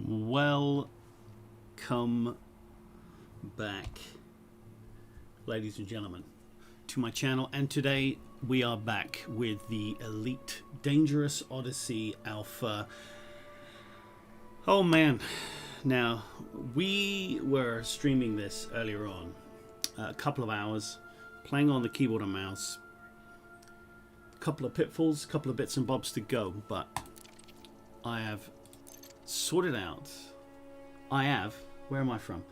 Welcome back, ladies and gentlemen, to my channel, and today we are back with the Elite Dangerous Odyssey Alpha. Oh man, now we were streaming this earlier on, a couple of hours, playing on the keyboard and mouse, a couple of pitfalls, a couple of bits and bobs to go, but I have sorted out, where am I from?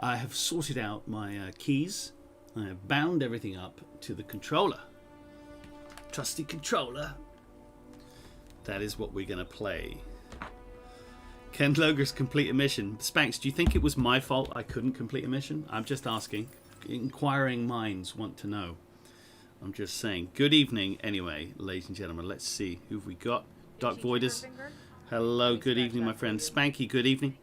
I have sorted out my keys. I have bound everything up to the controller. Trusty controller. That is what we're going to play. Ken Loger's complete a mission. Spanx, do you think it was my fault I couldn't complete a mission? I'm just asking. Inquiring minds want to know. I'm just saying. Good evening, anyway, ladies and gentlemen. Let's see who we got. Dark Voiders. Hello, good evening, my friend. Spanky, good evening.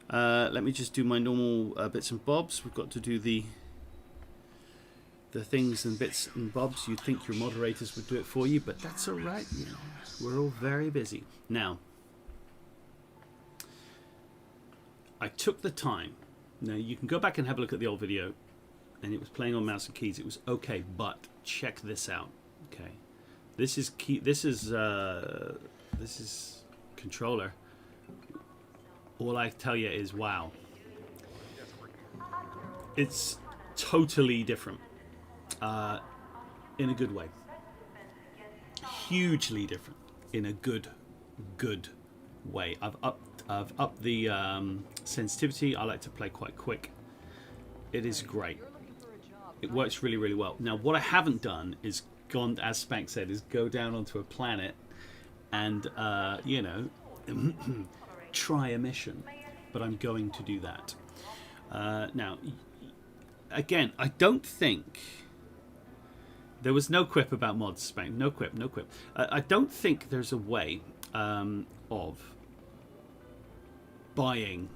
Let me just do my normal bits and bobs. We've got to do the things and bits and bobs. You'd think your moderators would do it for you, but that's all right. You know, we're all very busy. Now, I took the time. Now, you can go back and have a look at the old video, and it was playing on mouse and keys. It was okay, but check this out. Okay, this is key. This is controller. All I tell you is wow, it's totally different in a good way, hugely different in a good way. I've upped the sensitivity. I like to play quite quick. It is great. It works really well. Now what I haven't done is gone, as Spank said, is go down onto a planet and you know, try a mission, but I'm going to do that. Now, again, I don't think there was no quip about mods, Spank. No quip. I don't think there's a way of buying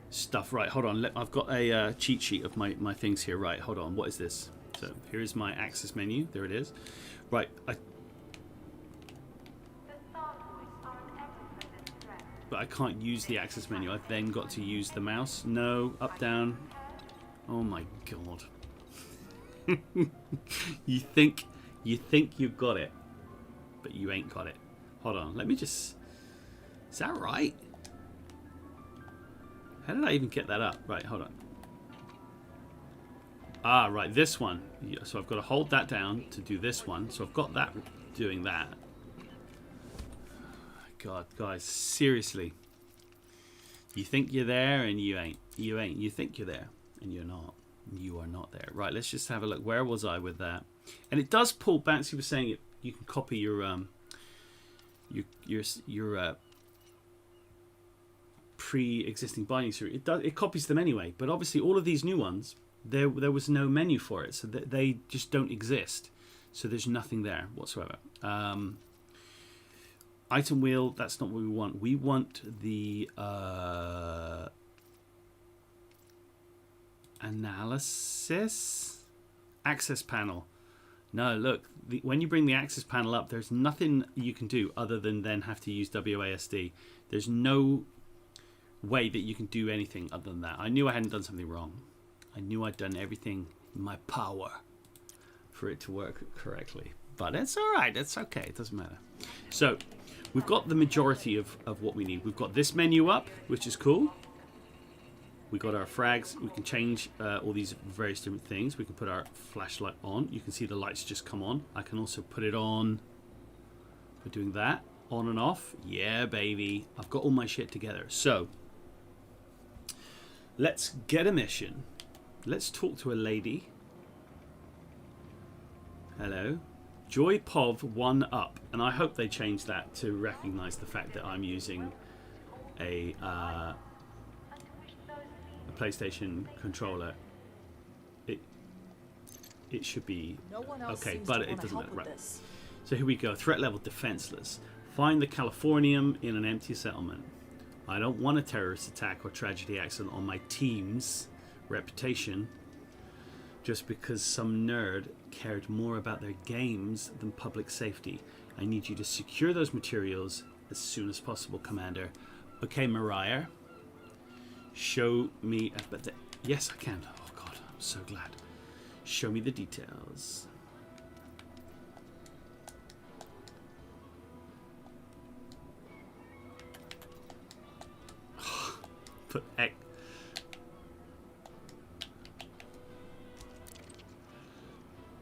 stuff. Right, hold on. I've got a cheat sheet of my things here. Right, hold on. What is this? So here's my access menu. There it is. Right, but I can't use the access menu. I've then got to use the mouse. No, up, down. Oh my god. you think you've got it, but you ain't got it. Hold on, let me just... Is that right? How did I even get that up? Right, hold on. Ah, right, this one. So I've got to hold that down to do this one. So I've got that doing that. God, guys, seriously. You think you're there and you ain't. You ain't. You think you're there and you're not. You are not there. Right, let's just have a look. Where was I with that? And it does pull back. So you were saying it. You can copy your pre-existing bindings through. It copies them anyway. But obviously, all of these new ones, there was no menu for it, so they just don't exist. So there's nothing there whatsoever. Item wheel, that's not what we want. We want the analysis access panel. No, look, when you bring the access panel up, there's nothing you can do other than then have to use WASD. There's no way that you can do anything other than that. I knew I hadn't done something wrong. I knew I'd done everything in my power for it to work correctly. But it's all right. It's okay. It doesn't matter. So we've got the majority of what we need. We've got this menu up, which is cool. We got our frags. We can change all these various different things. We can put our flashlight on. You can see the lights just come on. I can also put it on. We're doing that. On and off. Yeah, baby. I've got all my shit together. So let's get a mission. Let's talk to a lady. Hello. Joy Pov 1UP, and I hope they change that to recognize the fact that I'm using a PlayStation controller. It should be okay, but it doesn't matter. Right. So here we go. Threat level defenseless. Find the Californium in an empty settlement. I don't want a terrorist attack or tragedy accident on my team's reputation just because some nerd cared more about their games than public safety. I need you to secure those materials as soon as possible, Commander. Okay, Mariah. Show me... yes, I can. Oh, God. I'm so glad. Show me the details. Put X.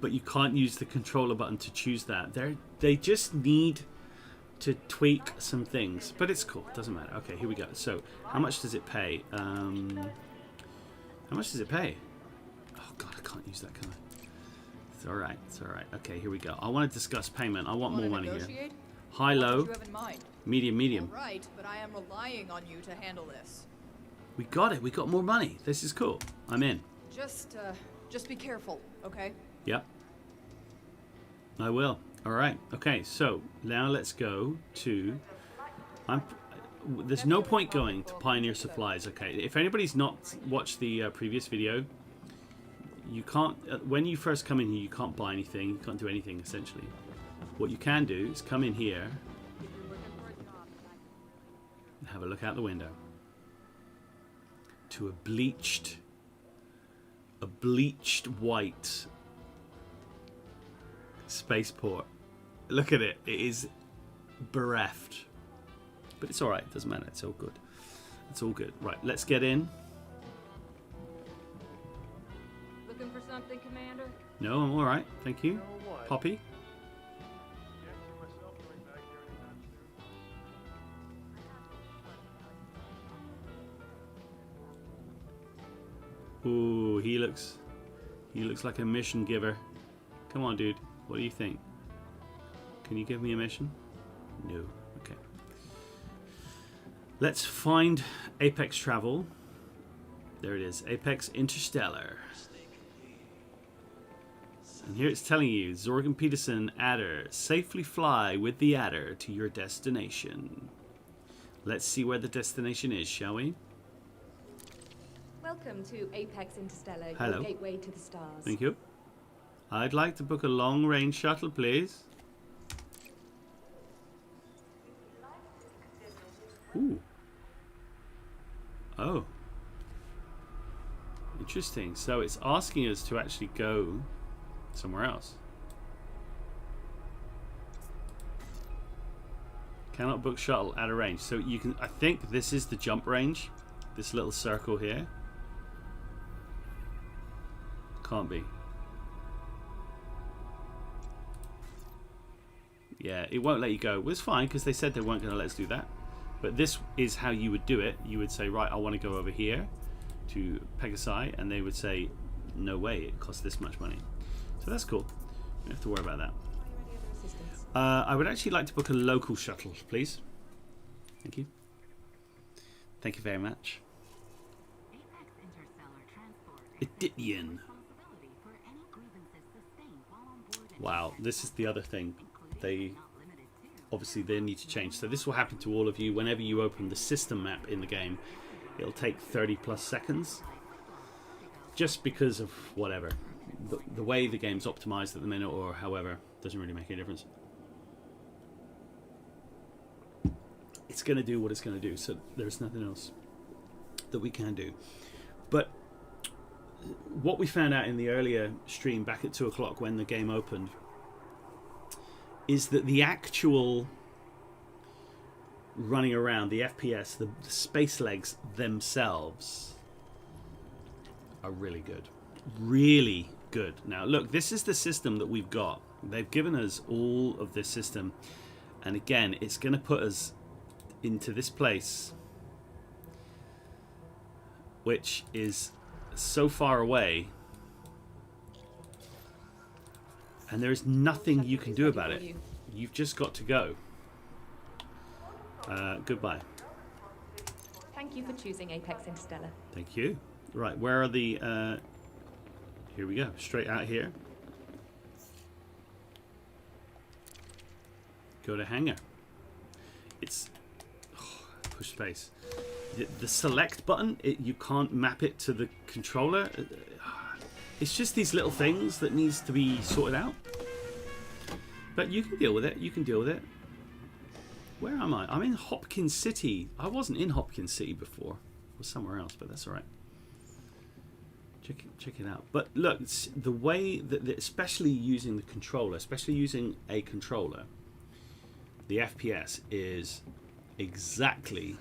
But you can't use the controller button to choose that. They just need to tweak some things, but it's cool. Doesn't matter. Okay, here we go. So, how much does it pay? How much does it pay? Oh God, I can't use that, can I? It's all right. It's all right. Okay, here we go. I want to discuss payment. I want more money here. High, low, medium, medium. All right, but I am relying on you to handle this. We got it. We got more money. This is cool. I'm in. Just be careful, okay? Yep. I will. All right. Okay. So now let's go to. There's no point going to Pioneer Supplies. Okay. If anybody's not watched the previous video, you can't. When you first come in here, you can't buy anything. You can't do anything essentially. What you can do is come in here and have a look out the window to a bleached white spaceport. Look at it. It is bereft. But it's alright. It doesn't matter. It's all good. It's all good. Right. Let's get in. Looking for something, Commander? No, I'm alright. Thank you. Poppy? Ooh, he looks like a mission giver. Come on, dude. What do you think? Can you give me a mission? No. Okay. Let's find Apex Travel. There it is. Apex Interstellar. And here it's telling you, Zorgan Peterson, Adder. Safely fly with the Adder to your destination. Let's see where the destination is, shall we? Welcome to Apex Interstellar, Hello. your gateway to the stars. Thank you. I'd like to book a long-range shuttle, please. Ooh. Oh. Interesting. So it's asking us to actually go somewhere else. Cannot book shuttle at a range. So you can, I think this is the jump range. This little circle here. Can't be. Yeah, it won't let you go. Well, it's fine because they said they weren't going to let us do that. But this is how you would do it. You would say, right, I want to go over here to Pegasi, and they would say, no way, it costs this much money. So that's cool. You don't have to worry about that. I would actually like to book a local shuttle, please. Thank you. Thank you very much. Idiot. Wow, this is the other thing. They need to change. So this will happen to all of you whenever you open the system map in the game. It'll take 30+ seconds, just because of whatever the way the game's optimized at the minute, or however, doesn't really make any difference. It's going to do what it's going to do. So there's nothing else that we can do. But what we found out in the earlier stream back at 2 o'clock when the game opened is that the actual running around, the FPS, the space legs themselves are really good. Really good. Now look, this is the system that we've got. They've given us all of this system, and again, it's going to put us into this place which is so far away, and there is nothing you can do about it. You've just got to go. Goodbye. Thank you for choosing Apex Interstellar. Thank you. Right, where are the... here we go. Straight out here. Go to hangar. It's... push space. The select button, you can't map it to the controller. It's just these little things that needs to be sorted out. But you can deal with it. You can deal with it. Where am I? I'm in Hopkins City. I wasn't in Hopkins City before. I was somewhere else, but that's all right. Check it out. But look, the way that, especially using the controller, especially using a controller, the FPS is exactly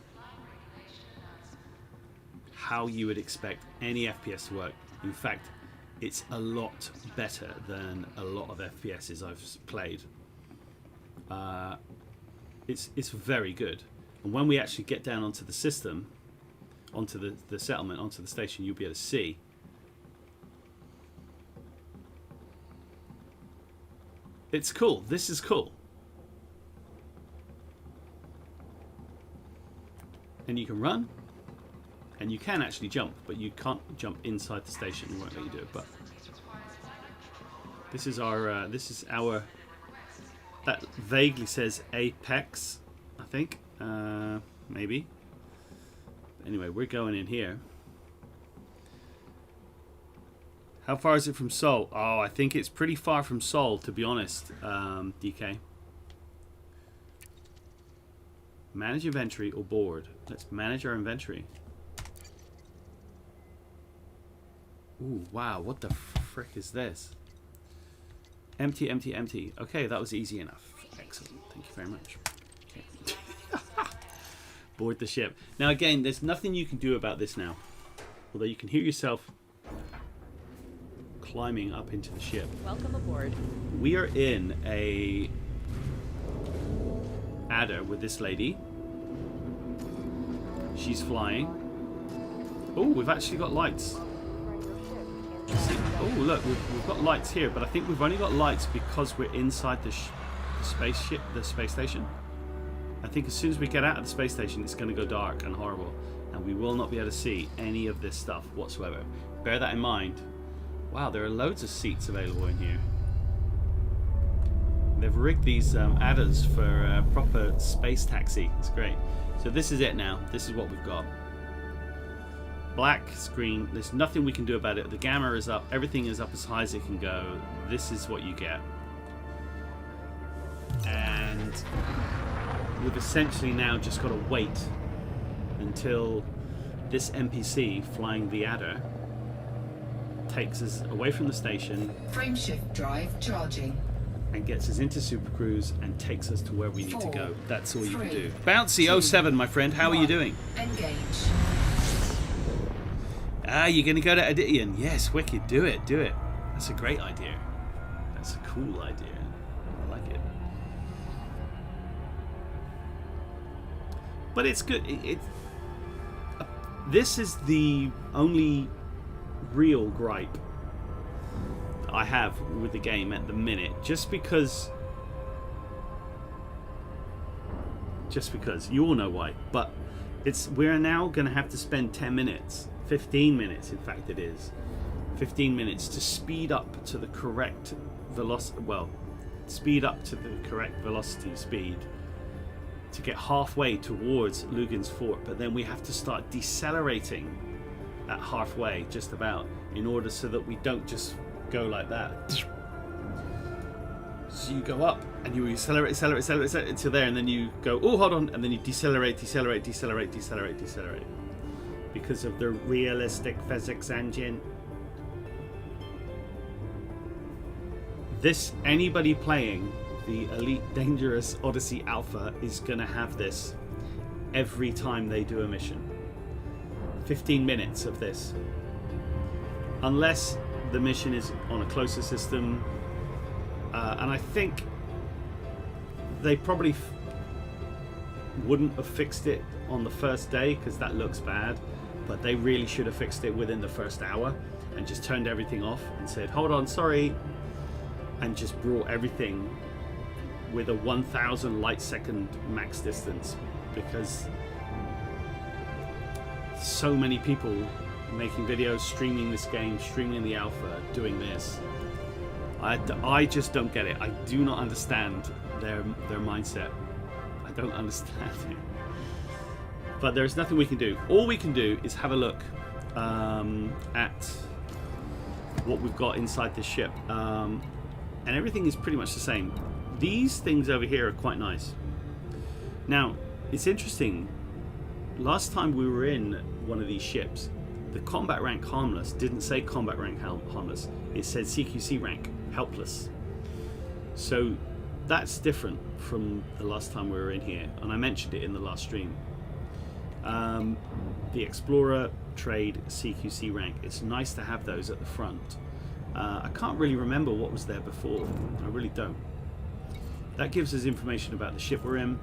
how you would expect any FPS to work. In fact, it's a lot better than a lot of FPSs I've played. It's very good. And when we actually get down onto the system, onto the settlement, onto the station, you'll be able to see. It's cool. This is cool. And you can run, and you can actually jump, but you can't jump inside the station. It won't let you do it. But this is our that vaguely says Apex, I think, maybe. Anyway, we're going in here. How far is it from Seoul? Oh, I think it's pretty far from Seoul, to be honest, DK. Manage inventory or board. Let's manage our inventory. Ooh, wow, what the frick is this? Empty, empty, empty. Okay, that was easy enough. Excellent, thank you very much. Okay. Board the ship. Now again, there's nothing you can do about this now. Although you can hear yourself climbing up into the ship. Welcome aboard. We are in a adder with this lady. She's flying. Oh, we've actually got lights. Oh, look, we've got lights here, but I think we've only got lights because we're inside the spaceship, the space station. I think as soon as we get out of the space station, it's going to go dark and horrible, and we will not be able to see any of this stuff whatsoever. Bear that in mind. Wow, there are loads of seats available in here. They've rigged these adders for proper space taxi. It's great. So this is it now. This is what we've got. Black screen. There's nothing we can do about it. The gamma is up. Everything is up as high as it can go. This is what you get. And we've essentially now just got to wait until this NPC flying the adder takes us away from the station. Frameshift drive charging. And gets us into Super Cruise and takes us to where we need to go. That's all you can do. 3, Bouncy07, my friend, how are you doing? Engage. Ah, you're going to go to Adition. Yes, wicked. Do it, do it. That's a great idea. That's a cool idea. I like it. But it's good. This is the only real gripe I have with the game at the minute, just because you all know why, but we're now going to have to spend 10 minutes, 15 minutes in fact it is 15 minutes to speed up to the correct velocity, speed to get halfway towards Lugan's fort, but then we have to start decelerating at halfway just about in order so that we don't just go like that. So you go up and you accelerate until there, and then you go, oh, hold on, and then you decelerate because of the realistic physics engine. Anybody playing the Elite Dangerous Odyssey Alpha is gonna have this every time they do a mission. 15 minutes of this, unless the mission is on a closer system, and I think they probably wouldn't have fixed it on the first day because that looks bad, but they really should have fixed it within the first hour and just turned everything off and said, hold on, sorry, and just brought everything with a 1000 light second max distance, because so many people making videos, streaming this game, streaming the alpha, doing this. I just don't get it. I do not understand their mindset. I don't understand it. But there's nothing we can do. All we can do is have a look at what we've got inside this ship. And everything is pretty much the same. These things over here are quite nice. Now, it's interesting. Last time we were in one of these ships, the combat rank harmless didn't say combat rank harmless. It said CQC rank helpless. So that's different from the last time we were in here, and I mentioned it in the last stream. The Explorer, Trade, CQC rank. It's nice to have those at the front. I can't really remember what was there before. I really don't. That gives us information about the ship we're in.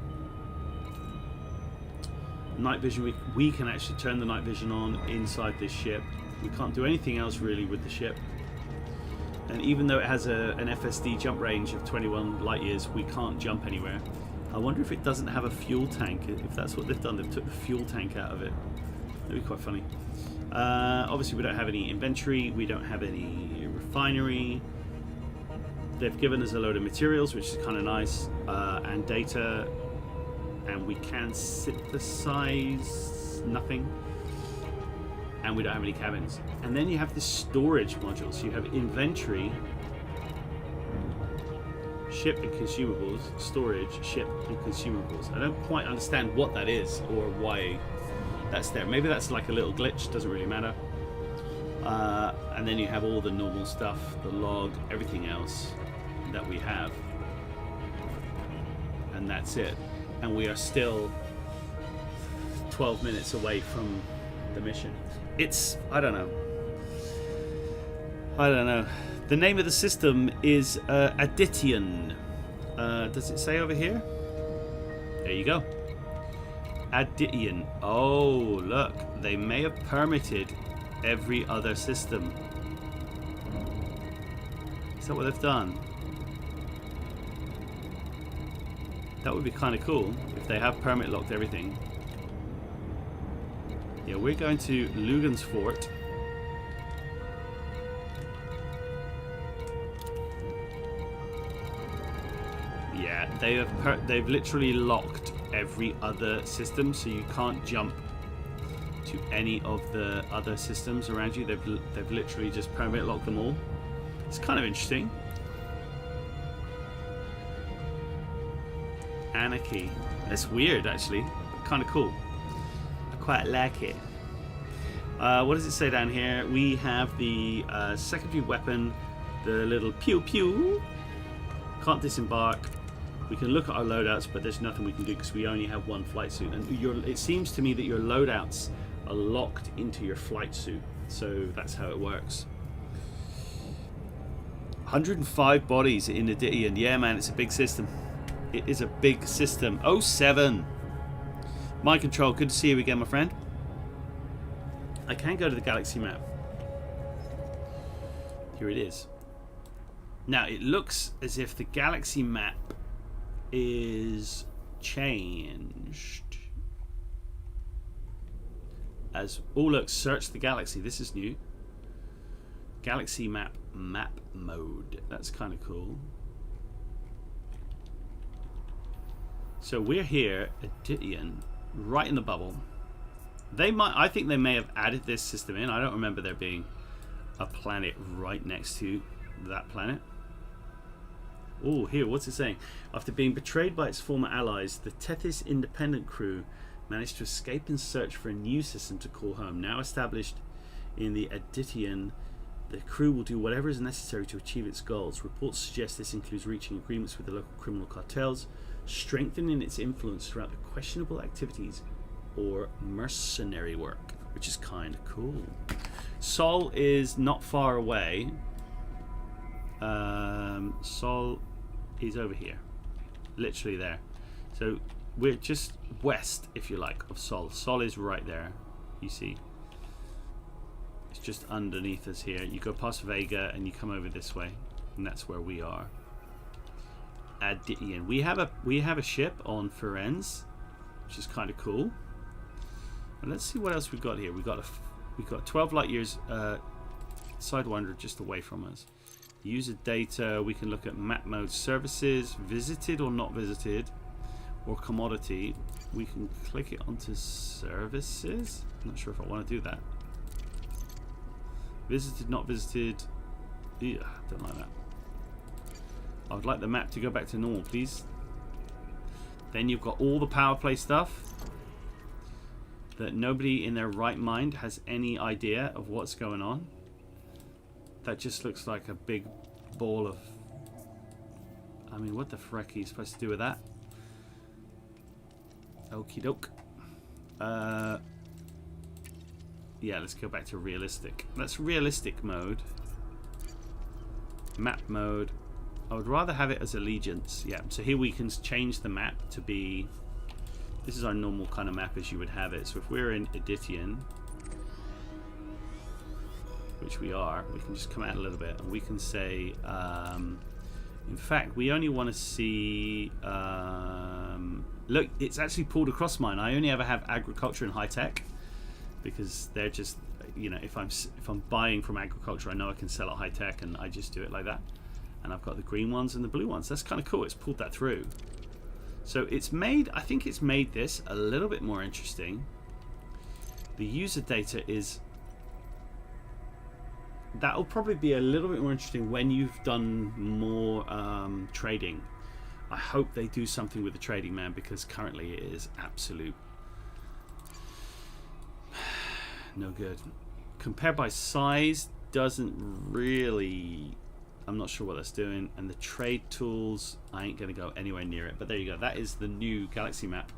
Night vision, we can actually turn the night vision on inside this ship. We can't do anything else really with the ship. And even though it has an FSD jump range of 21 light years, we can't jump anywhere. I wonder if it doesn't have a fuel tank. If that's what they've done, they've took the fuel tank out of it. That'd be quite funny. Obviously we don't have any inventory, we don't have any refinery. They've given us a load of materials, which is kind of nice, and data, and we can synthesize nothing, and we don't have any cabins. And then you have the storage module, so you have inventory, ship and consumables, storage, ship and consumables. I don't quite understand what that is or why that's there. Maybe that's like a little glitch, doesn't really matter. And then you have all the normal stuff, the log, everything else that we have, and that's it. And we are still 12 minutes away from the mission. It's, I don't know. The name of the system is Addition. Does it say over here? There you go. Addition. Oh, look. They may have permitted every other system. Is that what they've done? That would be kind of cool if they have permit locked everything. Yeah, we're going to Lugan's Fort. Yeah, they've literally locked every other system, so you can't jump to any of the other systems around you. They've literally just permit locked them all. It's kind of interesting. Anarchy. That's weird, actually. Kind of cool. I quite like it. What does it say down here? We have the secondary weapon, the little pew pew. Can't disembark. We can look at our loadouts, but there's nothing we can do because we only have one flight suit. And it seems to me that your loadouts are locked into your flight suit. So that's how it works. 105 bodies in Addition. Yeah, man, it's a big system. It is a big system. 07. Mind Control, good to see you again, my friend. I can go to the galaxy map. Here it is. Now, it looks as if the galaxy map is changed. Oh, look, search the galaxy. This is new. Galaxy map mode. That's kind of cool. So we're here at Addition, right in the bubble. I think they may have added this system in. I don't remember there being a planet right next to that planet. Oh, here, what's it saying? After being betrayed by its former allies, the Tethys independent crew managed to escape and search for a new system to call home. Now established in the Addition, the crew will do whatever is necessary to achieve its goals. Reports suggest this includes reaching agreements with the local criminal cartels, strengthening its influence throughout the questionable activities or mercenary work, which is kind of cool. Sol is not far away. Sol is over here, literally there. So we're just west, if you like, of Sol. Sol is right there, you see. It's just underneath us here. You go past Vega and you come over this way, and that's where we are. Addition. We have a ship on Firenze, which is kind of cool. And let's see what else we've got here. We've got 12 light years Sidewinder just away from us. User data. We can look at map mode, services, visited or not visited, or commodity. We can click it onto services. I'm not sure if I want to do that. Visited, not visited. Yeah, don't like that. I would like the map to go back to normal, please. Then you've got all the power play stuff that nobody in their right mind has any idea of what's going on. That just looks like a big ball of... I mean, what the frick are you supposed to do with that? Okie doke. Yeah, let's go back to realistic. That's realistic mode. Map mode. I would rather have it as allegiance. Yeah, so here we can change the map to be... This is our normal kind of map as you would have it. So if we're in Edition, which we are, we can just come out a little bit and we can say, in fact, we only want to see, look, it's actually pulled across mine. I only ever have agriculture and high tech because they're just, you know, if I'm buying from agriculture, I know I can sell at high tech, and I just do it like that. And I've got the green ones and the blue ones. That's kind of cool. It's pulled that through. So it's made, I think it's made this a little bit more interesting. The user data is, that'll probably be a little bit more interesting when you've done more trading. I hope they do something with the trading, man, because currently it is absolute no good. Compared by size doesn't really... I'm not sure what that's doing. And the trade tools, I ain't going to go anywhere near it. But there you go. That is the new Galaxy map.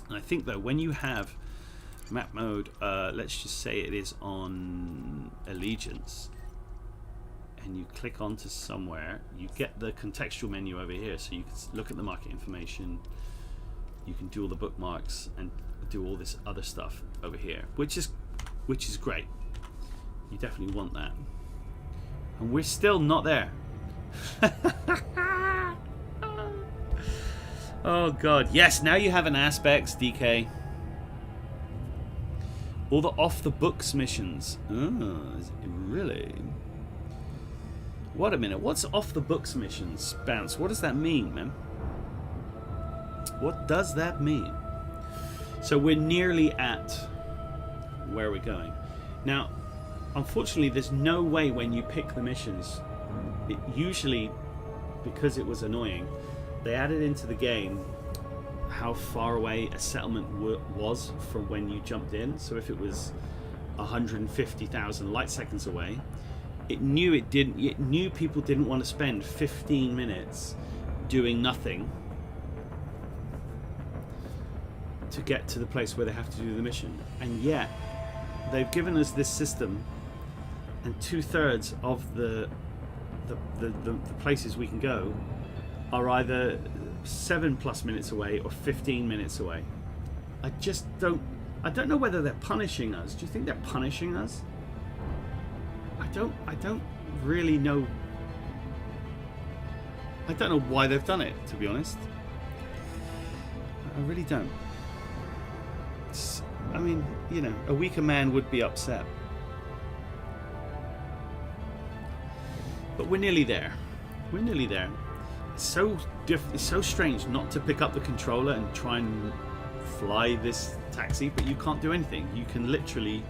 And I think, though, when you have map mode, let's just say it is on Allegiance, and you click onto somewhere, you get the contextual menu over here. So you can look at the market information. You can do all the bookmarks and do all this other stuff over here, which is great. You definitely want that. And we're still not there. Oh god, yes, now you have an aspects, DK. All the off the books missions. Oh, really? What a minute, what's off the books missions? Bounce, what does that mean, man? What does that mean? So we're nearly at where we're going. Now, unfortunately, there's no way when you pick the missions, it usually, because it was annoying, they added into the game how far away a settlement was from when you jumped in. So if it was 150,000 light seconds away, it knew people didn't want to spend 15 minutes doing nothing to get to the place where they have to do the mission. And yet they've given us this system, and 2/3 of the places we can go are either 7+ minutes away or 15 minutes away. I don't know whether they're punishing us. Do you think they're punishing us? I don't really know. I don't know why they've done it, to be honest. I really don't. I mean, you know, a weaker man would be upset. But we're nearly there. We're nearly there. It's so strange not to pick up the controller and try and fly this taxi, but you can't do anything. You can literally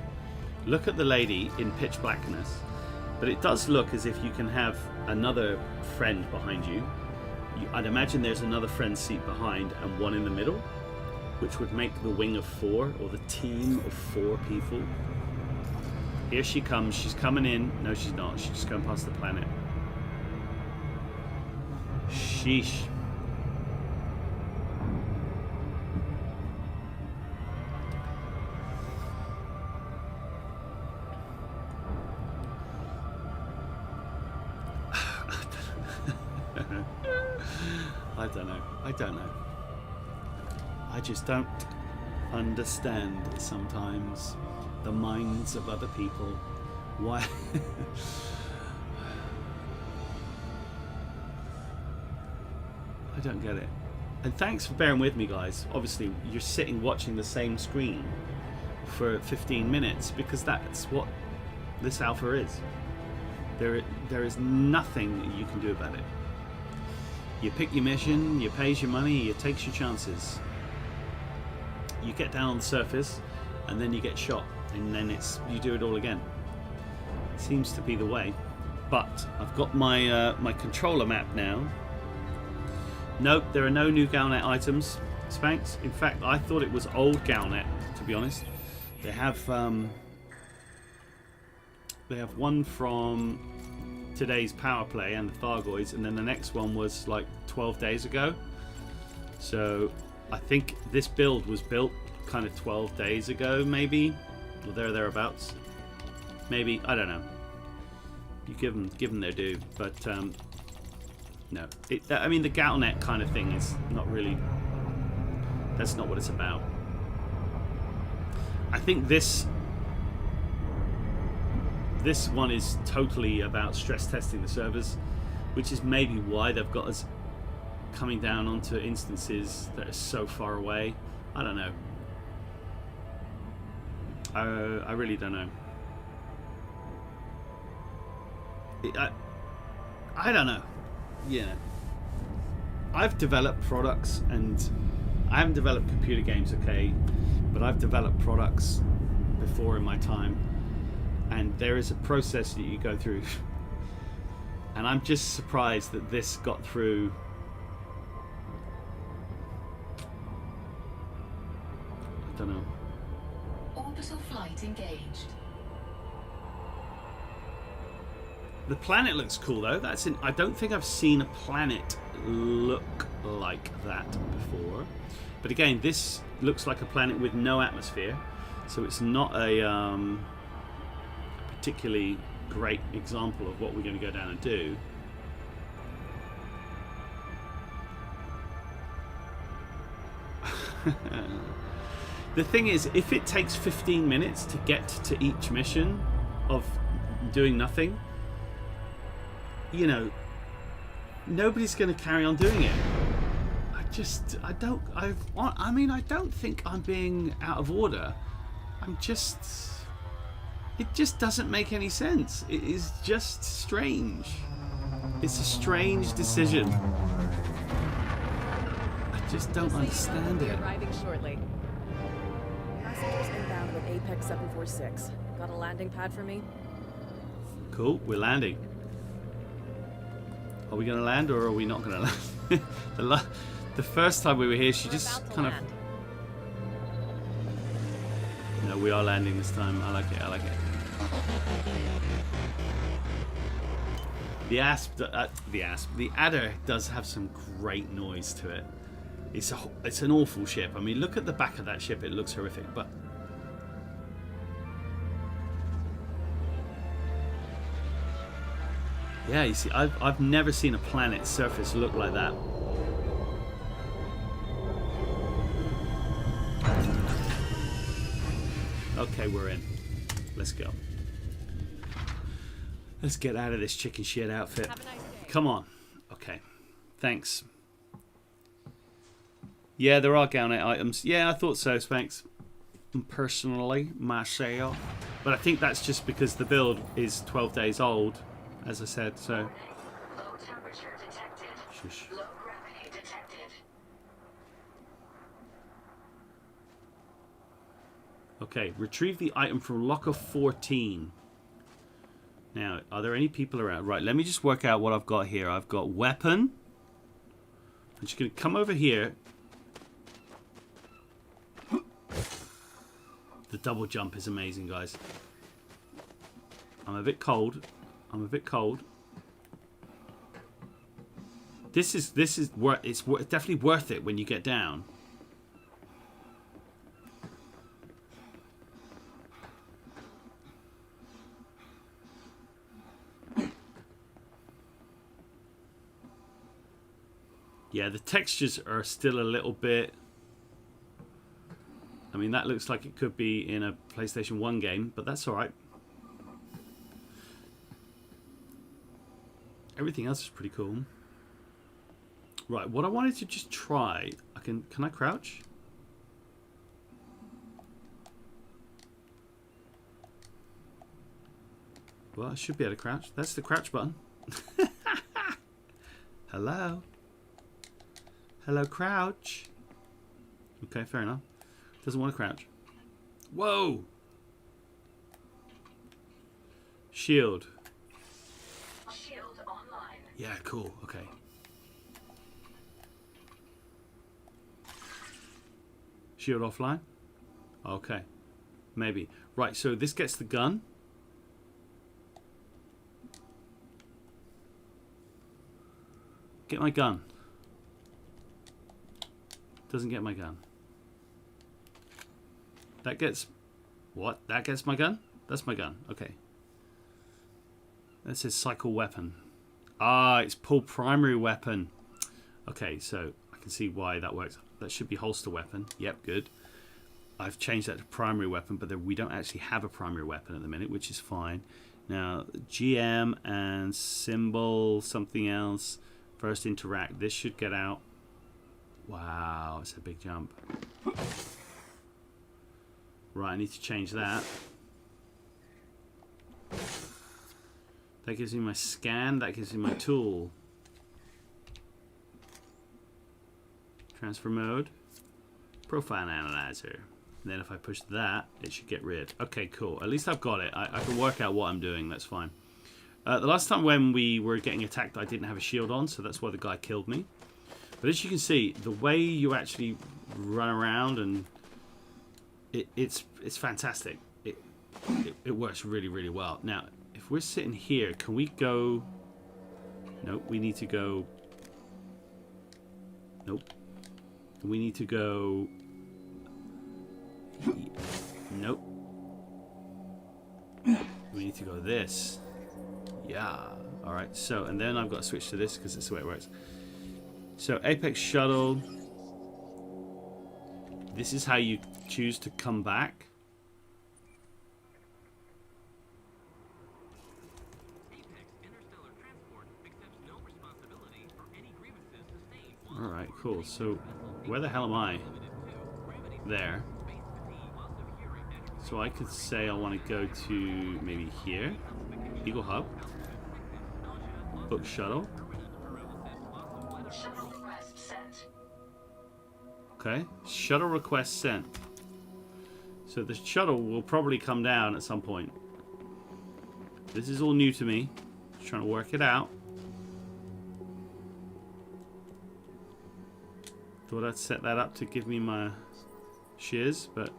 look at the lady in pitch blackness, but it does look as if you can have another friend behind you. I'd imagine there's another friend seat behind and one in the middle, which would make the wing of 4, or the team of 4 people. Here she comes. She's coming in. No, she's not. She's just going past the planet. Sheesh. I don't know. I just don't understand sometimes the minds of other people. Why? I don't get it. And thanks for bearing with me, guys. Obviously, you're sitting watching the same screen for 15 minutes because that's what this alpha is. There is nothing that you can do about it. You pick your mission, you pays your money, you takes your chances. You get down on the surface, and then you get shot, and then you do it all again. It seems to be the way. But I've got my my controller map now. Nope, there are no new Galnet items, Spanx. In fact, I thought it was old Galnet, to be honest. They have one from today's power play and the Thargoids, and then the next one was like 12 days ago. So I think this build was built kind of 12 days ago, maybe, or thereabouts. Maybe, I don't know. You give them their due, but no. I mean, the Galnet kind of thing is not really. That's not what it's about. I think this one is totally about stress testing the servers, which is maybe why they've got us coming down onto instances that are so far away. I don't know. I really don't know. I don't know. Yeah. I've developed products, and I haven't developed computer games, okay, but I've developed products before in my time, and there is a process that you go through, and I'm just surprised that this got through. I don't know. Orbital flight engaged. The planet looks cool though. I don't think I've seen a planet look like that before. But again, this looks like a planet with no atmosphere, so it's not a particularly great example of what we're going to go down and do. The thing is, if it takes 15 minutes to get to each mission of doing nothing, you know, nobody's going to carry on doing it. I don't think I'm being out of order. It just doesn't make any sense. It is just strange. It's a strange decision. I just don't understand it. Arriving shortly. Passengers inbound with Apex 746. Got a landing pad for me? Cool, we're landing. Are we going to land or are we not going to land? The first time we were here, she just kind of... No, we are landing this time. I like it, I like it. The Adder does have some great noise to it. It's an awful ship. I mean, look at the back of that ship. It looks horrific, but... Yeah, you see, I've never seen a planet's surface look like that. Okay, we're in. Let's go. Let's get out of this chicken shit outfit. Have a nice day. Come on. Okay. Thanks. Yeah, there are Galnet items. Yeah, I thought so, Spanx. Personally, myself. But I think that's just because the build is 12 days old, as I said, so... Low temperature detected. Shush. Low gravity detected. Okay, retrieve the item from locker 14. Now, are there any people around? Right, let me just work out what I've got here. I've got weapon. I'm just going to come over here. The double jump is amazing, guys. I'm a bit cold. I'm a bit cold. This is it's definitely worth it when you get down. Yeah, the textures are still a little bit... I mean, that looks like it could be in a PlayStation 1 game, but that's alright. Everything else is pretty cool. Right, what I wanted to just try... Can I crouch? Well, I should be able to crouch. That's the crouch button. Hello? Hello, crouch. Okay, fair enough. Doesn't want to crouch. Whoa! Shield. Shield online. Yeah, cool. Okay. Shield offline? Okay. Maybe. Right, so this gets the gun. Get my gun. Doesn't get my gun. That gets... What? That gets my gun? That's my gun. Okay. That says cycle weapon. Ah, it's pull primary weapon. Okay, so I can see why that works. That should be holster weapon. Yep, good. I've changed that to primary weapon, but we don't actually have a primary weapon at the minute, which is fine. Now, GM and symbol, something else. First interact. This should get out. Wow, it's a big jump. Right, I need to change that. That gives me my scan. That gives me my tool. Transfer mode. Profile analyzer. And then if I push that, it should get rid. Okay, cool. At least I've got it. I can work out what I'm doing. That's fine. The last time when we were getting attacked, I didn't have a shield on, so that's why the guy killed me. But as you can see, the way you actually run around, and it's fantastic. It works really, really well. Now, if we're sitting here, can we go... Nope, we need to go... Nope. We need to go... Nope. We need to go this. Yeah. Alright, so, and then I've got to switch to this because it's the way it works. So, Apex Shuttle. This is how you choose to come back. Alright, cool. So, where the hell am I? There. So I could say I want to go to maybe here. Eagle Hub. Book Shuttle. Shuttle request sent. Okay. Shuttle request sent. So the shuttle will probably come down at some point. This is all new to me. Just trying to work it out. Thought I'd set that up to give me my shiz, but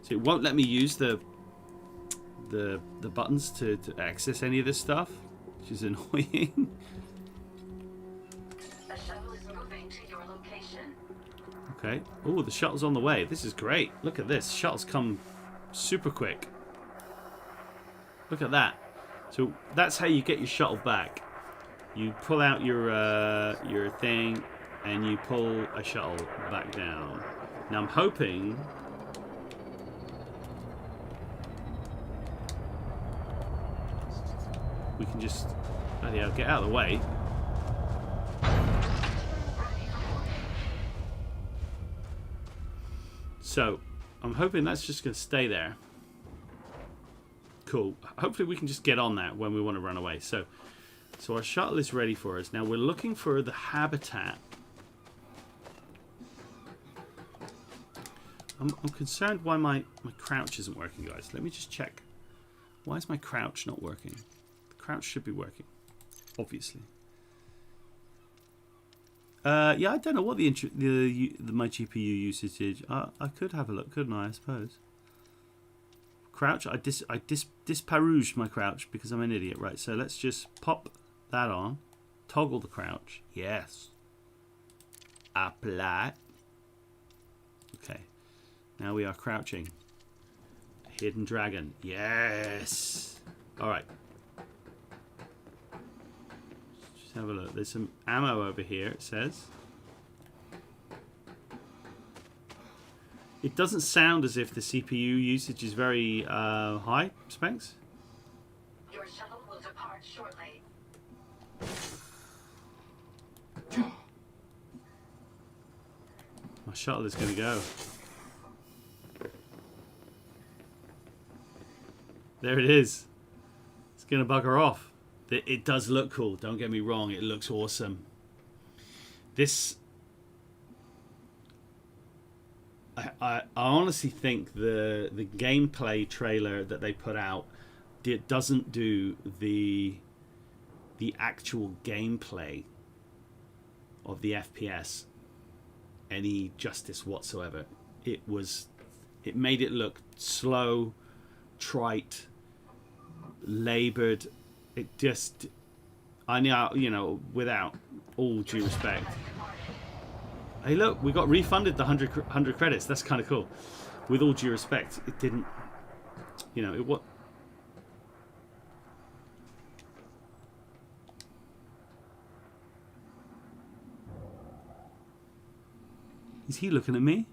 so it won't let me use the buttons to access any of this stuff, which is annoying. The shuttle is moving to your location. Okay. Oh, the shuttle's on the way. This is great. Look at this. Shuttle's come super quick. Look at that. So that's how you get your shuttle back. You pull out your thing, and you pull a shuttle back down. Now I'm hoping we can just get out of the way. So I'm hoping that's just going to stay there. Cool. Hopefully we can just get on that when we want to run away. So our shuttle is ready for us. Now we're looking for the habitat. I'm concerned why my crouch isn't working, guys. Let me just check. Why is my crouch not working? The crouch should be working, obviously. Yeah, I don't know what my GPU usage is. I could have a look, couldn't I suppose. Crouch, I disparaged my crouch because I'm an idiot. Right, so let's just pop that on. Toggle the crouch. Yes. Apply. Okay. Now we are crouching. Hidden dragon. Yes. Alright. Just have a look. There's some ammo over here, it says. It doesn't sound as if the CPU usage is very high, Spanks. Your shuttle will depart shortly. My shuttle is going to go. There it is. It's going to bugger off. It does look cool. Don't get me wrong. It looks awesome. This... I honestly think the gameplay trailer that they put out doesn't do the actual gameplay of the FPS any justice whatsoever. it made it look slow, trite, labored. It just, I know, you know, without all due respect. Hey, look, we got refunded the 100 credits. That's kind of cool. With all due respect, it didn't, you know, it what. Is he looking at me?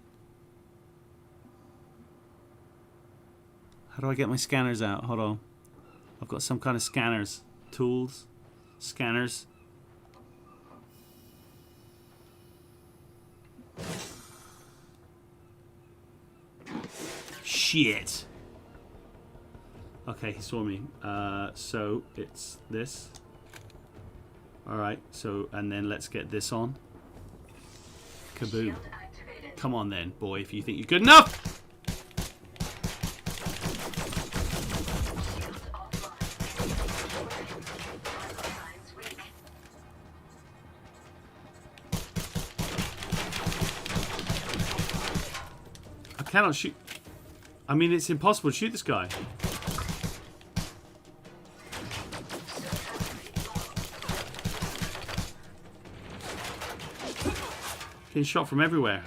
How do I get my scanners out? Hold on. I've got some kind of scanners. Tools. Scanners. Shit. Okay, he saw me. So it's this. Alright, so, and then let's get this on. Kaboom. Come on then, boy, if you think you're good enough! I cannot shoot. I mean, it's impossible to shoot this guy. Getting shot from everywhere.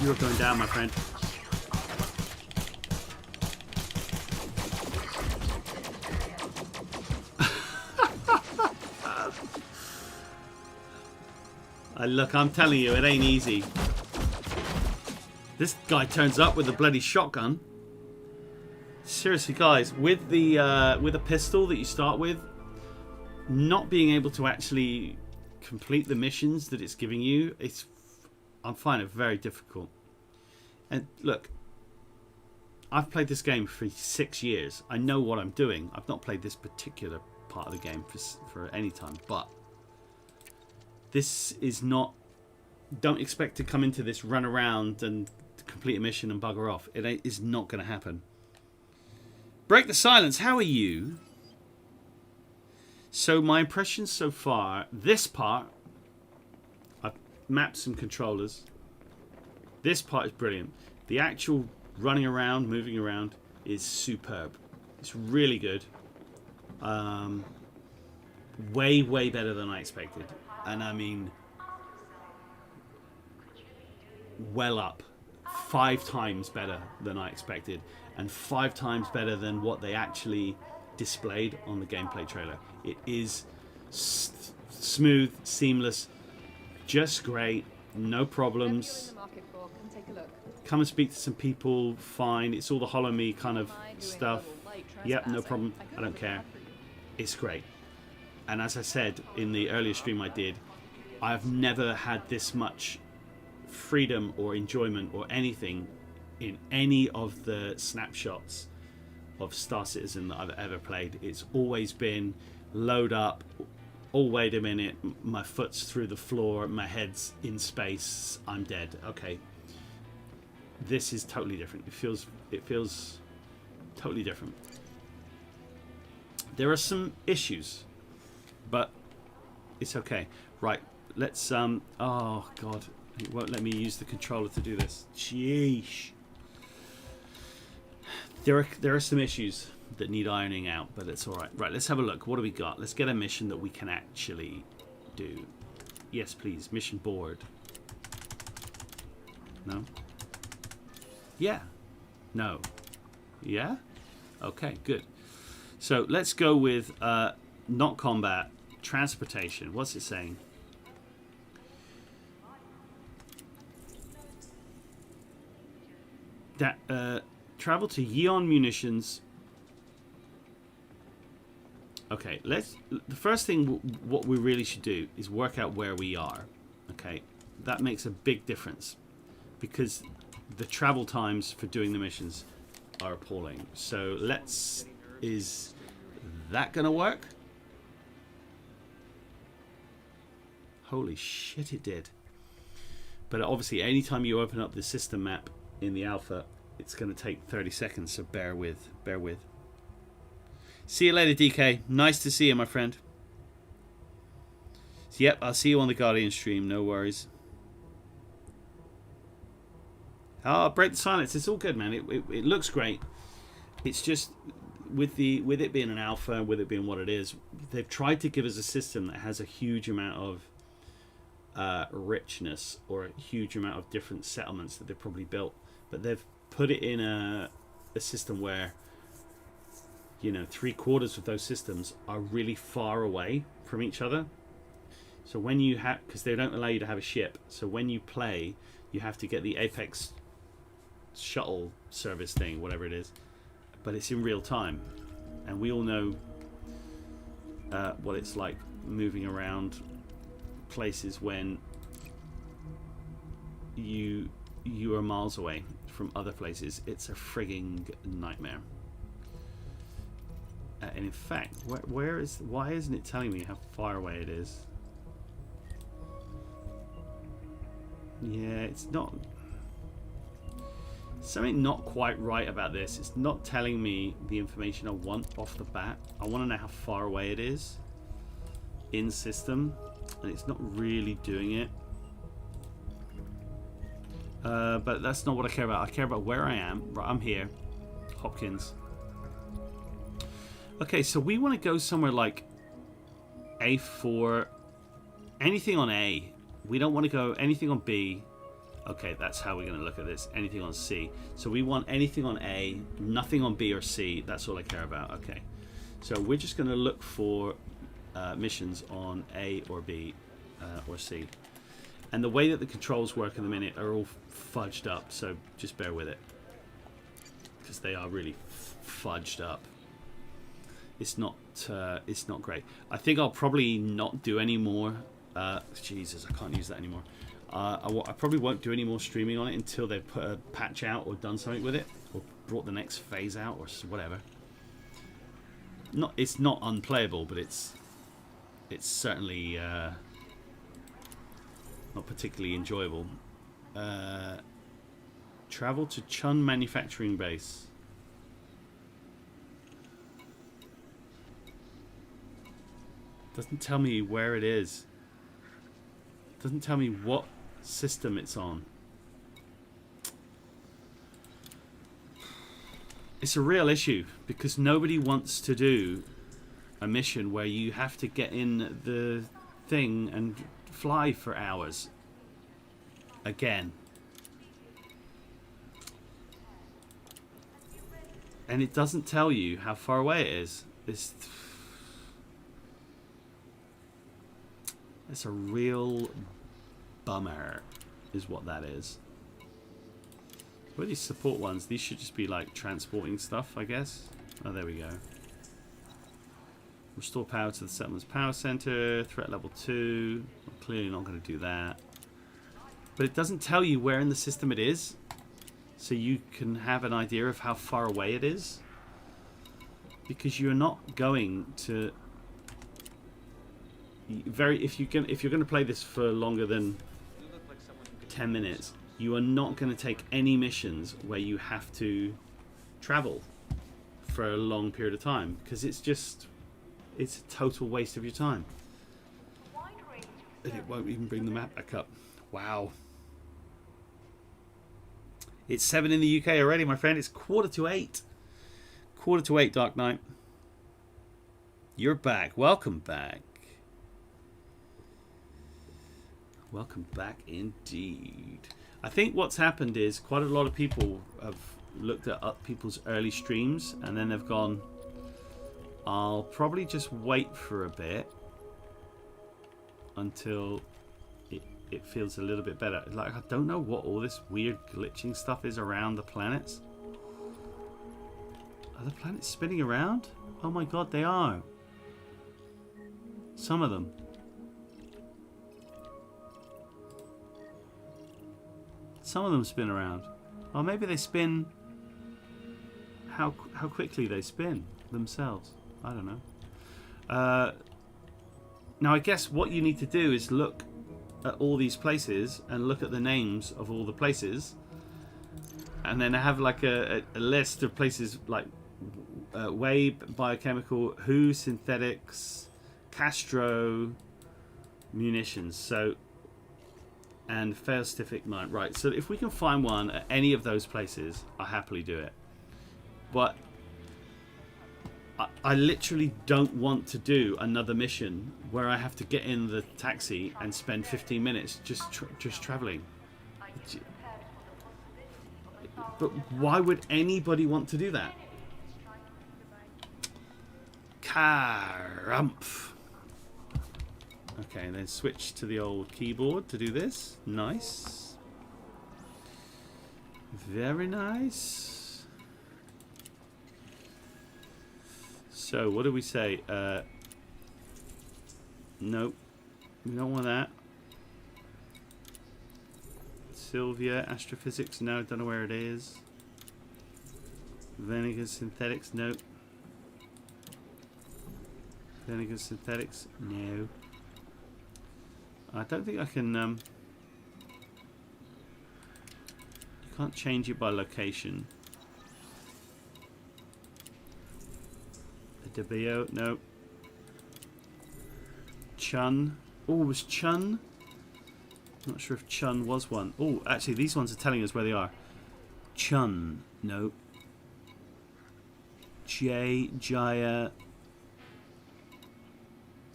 You're going down, my friend. Look, I'm telling you, it ain't easy. This guy turns up with a bloody shotgun. Seriously, guys, with a pistol that you start with, not being able to actually complete the missions that it's giving you, I'm finding it very difficult. And look, I've played this game for 6 years. I know what I'm doing. I've not played this particular part of the game for any time, but this is not. Don't expect to come into this, run around, and complete a mission and bugger off. It is not going to happen. Break the silence. How are you? So my impressions so far. This part, I've mapped some controllers. This part is brilliant. The actual running around, moving around, is superb. It's really good. Way, way better than I expected. And I mean, well up. 5 times better than I expected. And 5 times better than what they actually displayed on the gameplay trailer. It is smooth, seamless, just great, no problems. Come and speak to some people, fine. It's all the Hollow Me kind of stuff. Yep, no problem. I don't care. It's great. And as I said in the earlier stream I did, I've never had this much freedom or enjoyment or anything in any of the snapshots of Star Citizen that I've ever played. It's always been load up. Oh, wait a minute, my foot's through the floor, my head's in space, I'm dead. Okay, this is totally different. It feels totally different. There are some issues, but it's okay. Right, let's oh god, it won't let me use the controller to do this. Sheesh. There are some issues that need ironing out, but it's all right. Right, let's have a look. What do we got? Let's get a mission that we can actually do. Yes, please. Mission board. No? Yeah. No. Yeah? Okay, good. So let's go with not combat, transportation. What's it saying? That travel to Yeon Munitions. Okay, the first thing what we really should do is work out where we are. Okay, that makes a big difference because the travel times for doing the missions are appalling. So is that gonna work? Holy shit, it did. But obviously anytime you open up the system map in the alpha, it's going to take 30 seconds, so bear with. See you later, DK. Nice to see you, my friend. Yep, I'll see you on the Guardian stream. No worries. Oh, break the silence. It's all good, man. It looks great. It's just with it being an alpha and with it being what it is, they've tried to give us a system that has a huge amount of richness or a huge amount of different settlements that they've probably built, but they've put it in a system where, you know, 3/4 of those systems are really far away from each other. So when you have, because they don't allow you to have a ship, so when you play, you have to get the Apex shuttle service thing, whatever it is, but it's in real time, and we all know what it's like moving around places when you are miles away from other places. It's a frigging nightmare. And in fact, why isn't it telling me how far away it is? Yeah, it's not. Something not quite right about this. It's not telling me the information I want off the bat. I want to know how far away it is in system, and it's not really doing it. But that's not what I care about. I care about where I am. Right, I'm here, Hopkins. Okay, so we want to go somewhere like A4, anything on A. We don't want to go anything on B. Okay, that's how we're going to look at this. Anything on C. So we want anything on A, nothing on B or C. That's all I care about. Okay. So we're just going to look for missions on A or B or C. And the way that the controls work in the minute are all fudged up. So just bear with it, because they are really fudged up. It's not great. I think I'll probably not do any more. Jesus, I can't use that anymore. I probably won't do any more streaming on it until they've put a patch out or done something with it, or brought the next phase out or whatever. It's not unplayable, but it's certainly not particularly enjoyable. Travel to Chun manufacturing base. Doesn't tell me where it is. Doesn't tell me what system it's on. It's a real issue, because nobody wants to do a mission where you have to get in the thing and fly for hours again. And it doesn't tell you how far away it is. It's a real bummer, is what that is. What are these support ones? These should just be like transporting stuff, I guess. Oh, there we go. Restore power to the settlement's power center. Threat level 2. I'm clearly not going to do that. But it doesn't tell you where in the system it is, so you can have an idea of how far away it is. Because you're not going to... if you're going to play this for longer than 10 minutes, you are not going to take any missions where you have to travel for a long period of time, because it's a total waste of your time. And it won't even bring the map back up. Wow. It's 7 in the UK already, my friend. It's 7:45. 7:45, Dark Knight. You're back. Welcome back. Welcome back indeed. I think what's happened is quite a lot of people have looked at people's early streams, and then they've gone, I'll probably just wait for a bit until it feels a little bit better. Like, I don't know what all this weird glitching stuff is around the planets. Are the planets spinning around? Oh my god, they are. Some of them. Some of them spin around. Or maybe they spin how quickly they spin themselves. I don't know. Now I guess what you need to do is look at all these places and look at the names of all the places, and then have like a list of places like Wave, Biochemical, Who, Synthetics, Castro, munitions. So, and fail stiff ignite. Right. So if we can find one at any of those places, I'll happily do it. But I literally don't want to do another mission where I have to get in the taxi and spend 15 minutes just traveling. But why would anybody want to do that? Karumph. Okay, then switch to the old keyboard to do this. Nice. Very nice. So, what do we say? Nope. We don't want that. Sylvia, astrophysics, no, don't know where it is. Vinegar synthetics, nope. Vinegar synthetics, no. I don't think I can, you can't change it by location. The DeBio, no. Chun. Oh, was Chun? Not sure if Chun was one. Oh, actually, these ones are telling us where they are. Chun, no. Jaya,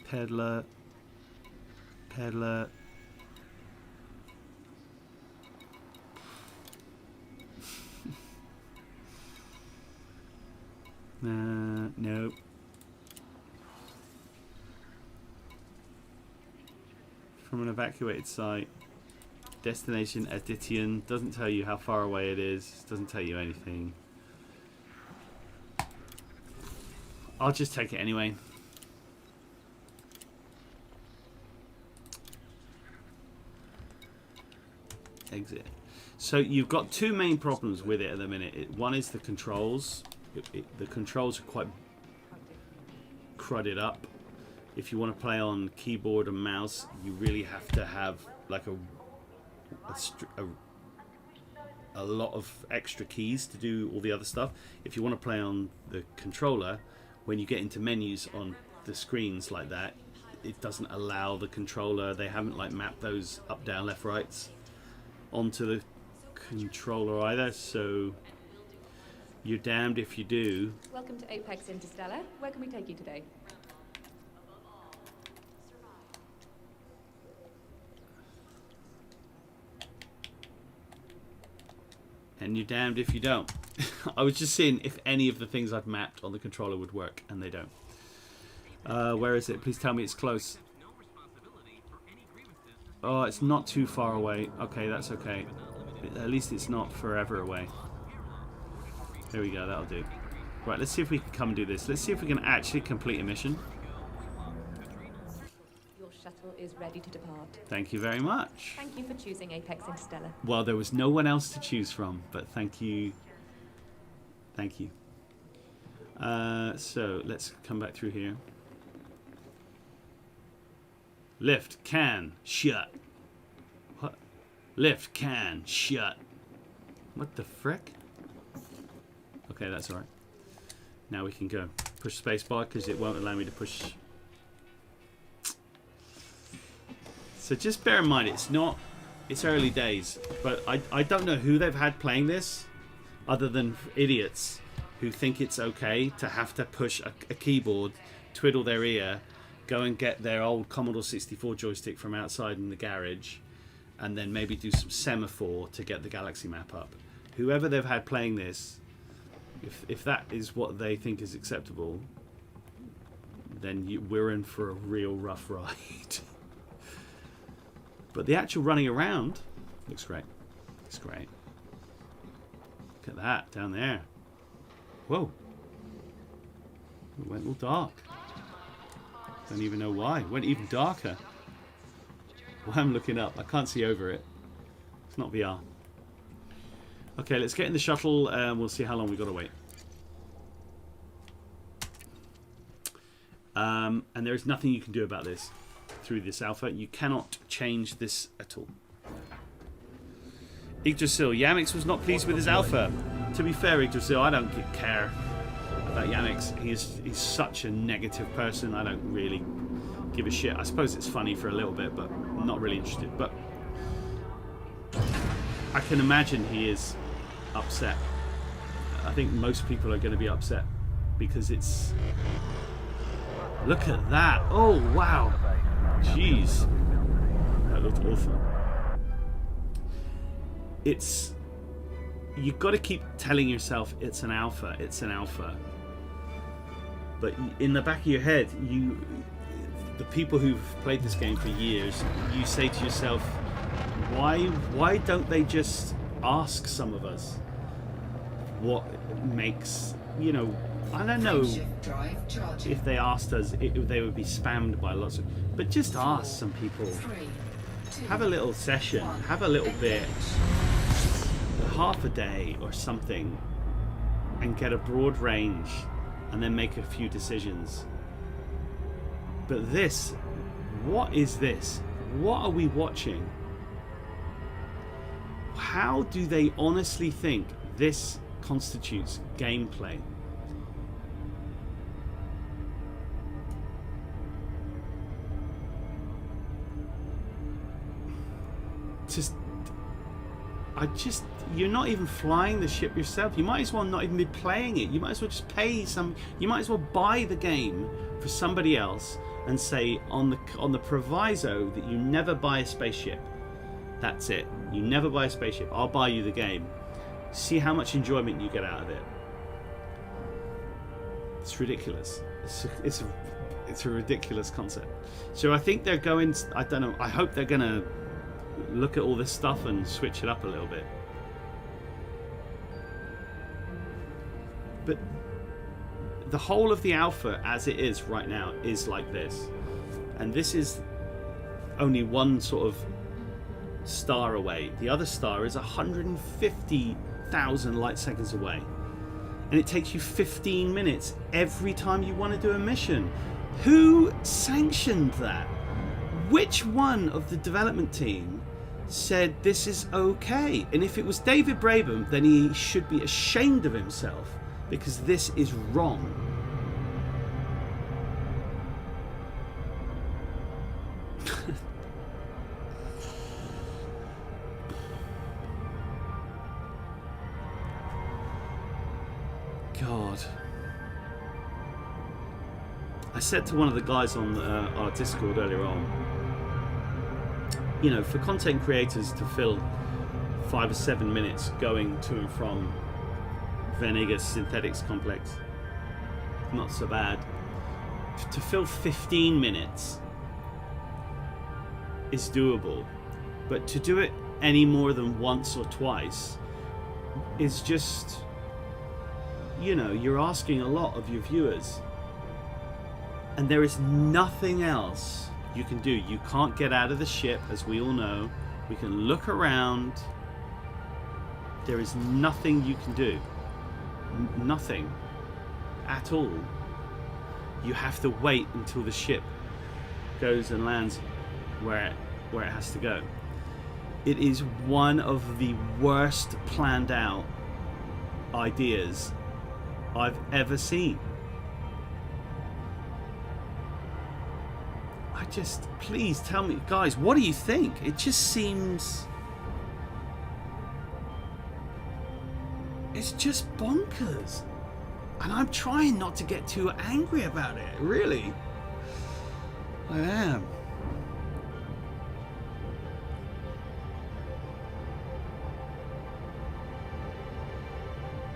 Peddler, no. From an evacuated site. Destination Aditian. Doesn't tell you how far away it is. Doesn't tell you anything. I'll just take it anyway. Exit. So you've got two main problems with it at the minute. One is the controls. The controls are quite crudded up. If you want to play on keyboard and mouse, you really have to have like a lot of extra keys to do all the other stuff. If you want to play on the controller, when you get into menus on the screens like that, it doesn't allow the controller. They haven't like mapped those up, down, left, rights onto the controller either, so you're damned if you do. Welcome to Apex Interstellar. Where can we take you today? And you're damned if you don't. I was just seeing if any of the things I've mapped on the controller would work, and they don't. Where is it? Please tell me it's close. Oh, it's not too far away. Okay, that's okay. At least it's not forever away. There we go, that'll do. Right, let's see if we can come and do this. Let's see if we can actually complete a mission. Your shuttle is ready to depart. Thank you very much. Thank you for choosing Apex Interstellar. Well, there was no one else to choose from, but thank you. Thank you. So, let's come back through here. Lift, can, shut. What? Lift, can, shut. What the frick? Okay, that's alright. Now we can go. Push spacebar because it won't allow me to push. So just bear in mind, it's early days, but I don't know who they've had playing this other than idiots who think it's okay to have to push a keyboard, twiddle their ear, go and get their old Commodore 64 joystick from outside in the garage, and then maybe do some semaphore to get the galaxy map up. Whoever they've had playing this, if that is what they think is acceptable, then we're in for a real rough ride. But the actual running around looks great. It's great. Look at that down there. Whoa. It went all dark. Don't even know why. It went even darker. Well, I'm looking up. I can't see over it. It's not VR. Okay, let's get in the shuttle and we'll see how long we've got to wait. And there is nothing you can do about this through this alpha. You cannot change this at all. Yggdrasil, Yamix was not pleased with his alpha. To be fair, Yggdrasil, I don't care about Yamix. He's such a negative person. I don't really give a shit. I suppose it's funny for a little bit, but I'm not really interested. But I can imagine he is upset. I think most people are going to be upset because it's... Look at that. Oh, wow. Jeez. That looked awful. It's... You've got to keep telling yourself it's an alpha. It's an alpha. But in the back of your head, the people who've played this game for years, you say to yourself, why don't they just ask some of us what makes, you know, I don't know if they asked us, they would be spammed by lots of, but just ask some people. Have a little session, have a little bit, half a day or something, and get a broad range, and then make a few decisions. But this, what is this? What are we watching? How do they honestly think this constitutes gameplay? You're not even flying the ship yourself. You might as well not even be playing it. You might as well just pay some. You might as well buy the game for somebody else and say on the proviso that you never buy a spaceship. That's it. You never buy a spaceship. I'll buy you the game. See how much enjoyment you get out of it. It's ridiculous. It's a ridiculous concept. So I think they're going. I don't know. I hope they're going to look at all this stuff and switch it up a little bit. But the whole of the alpha as it is right now is like this, and this is only one sort of star away. The other star is 150,000 light seconds away, and it takes you 15 minutes every time you want to do a mission. Who sanctioned that? Which one of the development team said this is okay? And if it was David Braben, then he should be ashamed of himself, because this is wrong. God. I said to one of the guys on our Discord earlier on, you know, for content creators to fill 5 or 7 minutes going to and from Venegas Synthetics Complex, not so bad. To fill 15 minutes is doable, but to do it any more than once or twice is just, you know, you're asking a lot of your viewers, and there is nothing else you can do. You can't get out of the ship, as we all know. We can look around. There is nothing you can do. Nothing at all. You have to wait until the ship goes and lands where it has to go. It is one of the worst planned out ideas I've ever seen. Please tell me, guys, what do you think? It just seems... It's just bonkers. And I'm trying not to get too angry about it, really. I am.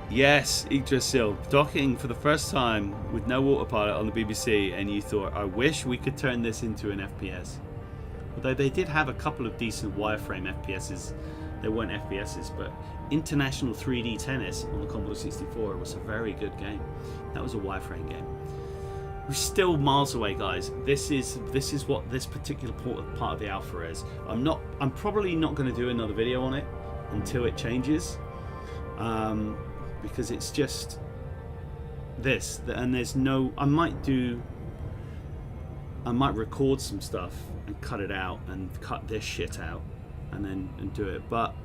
Yes, Yggdrasil, docking for the first time with no autopilot on the BBC, and you thought, I wish we could turn this into an FPS. Although they did have a couple of decent wireframe FPSs. They weren't FPSs, but International 3D Tennis on the Commodore 64 was a very good game. That was a wireframe game. We're still miles away, guys. This is what this particular part of the alpha is. I'm probably not going to do another video on it until it changes. Because it's just this, and there's no... I might record some stuff and cut it out and cut this shit out and do it, but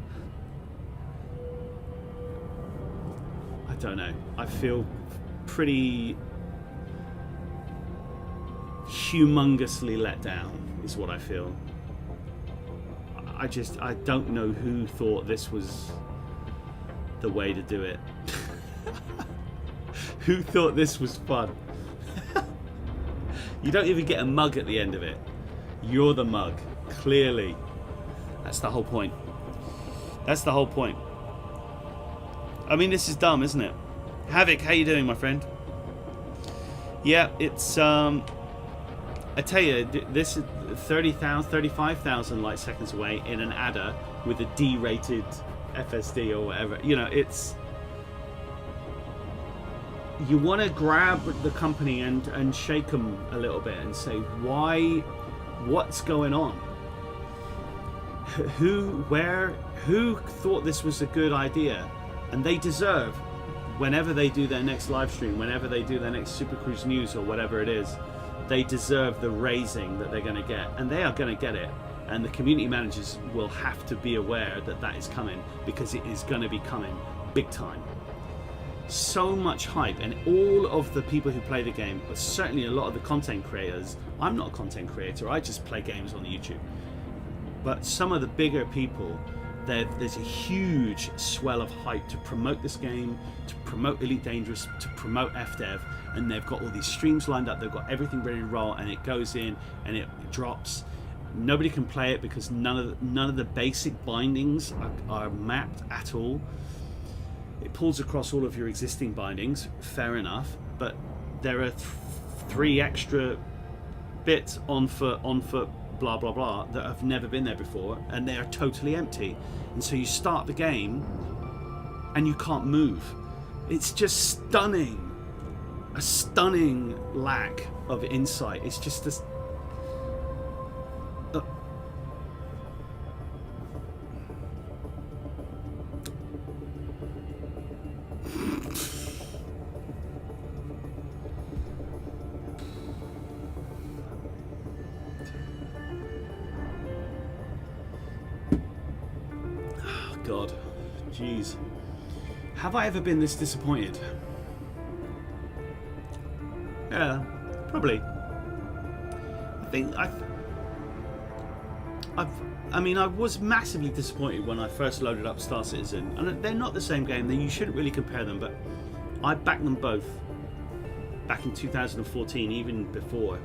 I don't know. I feel pretty humongously let down, is what I feel. I don't know who thought this was the way to do it. Who thought this was fun? You don't even get a mug at the end of it. You're the mug, clearly. That's the whole point. That's the whole point. I mean, this is dumb, isn't it? Havoc, how you doing, my friend? Yeah, it's I tell you, this is 30,000, 35,000 light seconds away in an adder with a D-rated FSD or whatever. You know, it's, you want to grab the company and shake them a little bit and say, why, what's going on? Who thought this was a good idea? And they deserve, whenever they do their next live stream, whenever they do their next Super Cruise News or whatever it is, they deserve the raising that they're going to get, and they are going to get it. And the community managers will have to be aware that that is coming, because it is going to be coming big time. So much hype, and all of the people who play the game, but certainly a lot of the content creators. I'm not a content creator, I just play games on YouTube. But some of the bigger people, there's a huge swell of hype to promote this game, to promote Elite Dangerous, to promote FDev, and they've got all these streams lined up, they've got everything ready to roll, and it goes in and it drops. Nobody can play it because none of the basic bindings are mapped at all. It pulls across all of your existing bindings, fair enough, but there are 3 extra bits on foot, blah blah blah, that have never been there before, and they are totally empty. And so you start the game and you can't move. It's just stunning. A stunning lack of insight. It's just this. God, jeez. Have I ever been this disappointed? Yeah, probably. I mean, I was massively disappointed when I first loaded up Star Citizen, and they're not the same game, then you shouldn't really compare them, but I backed them both back in 2014, even before.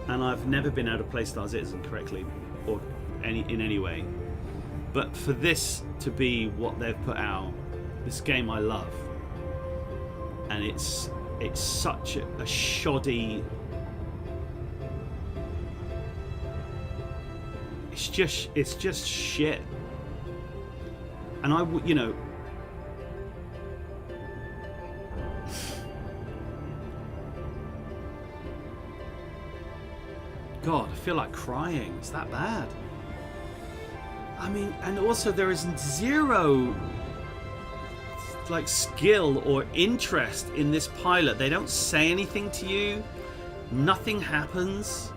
And I've never been able to play Star Citizen correctly, or in any way. But for this to be what they've put out, this game I love, and it's such a shoddy, it's just shit. And you know, God, I feel like crying. It's that bad. I mean, and also there is zero like skill or interest in this pilot. They don't say anything to you. Nothing happens.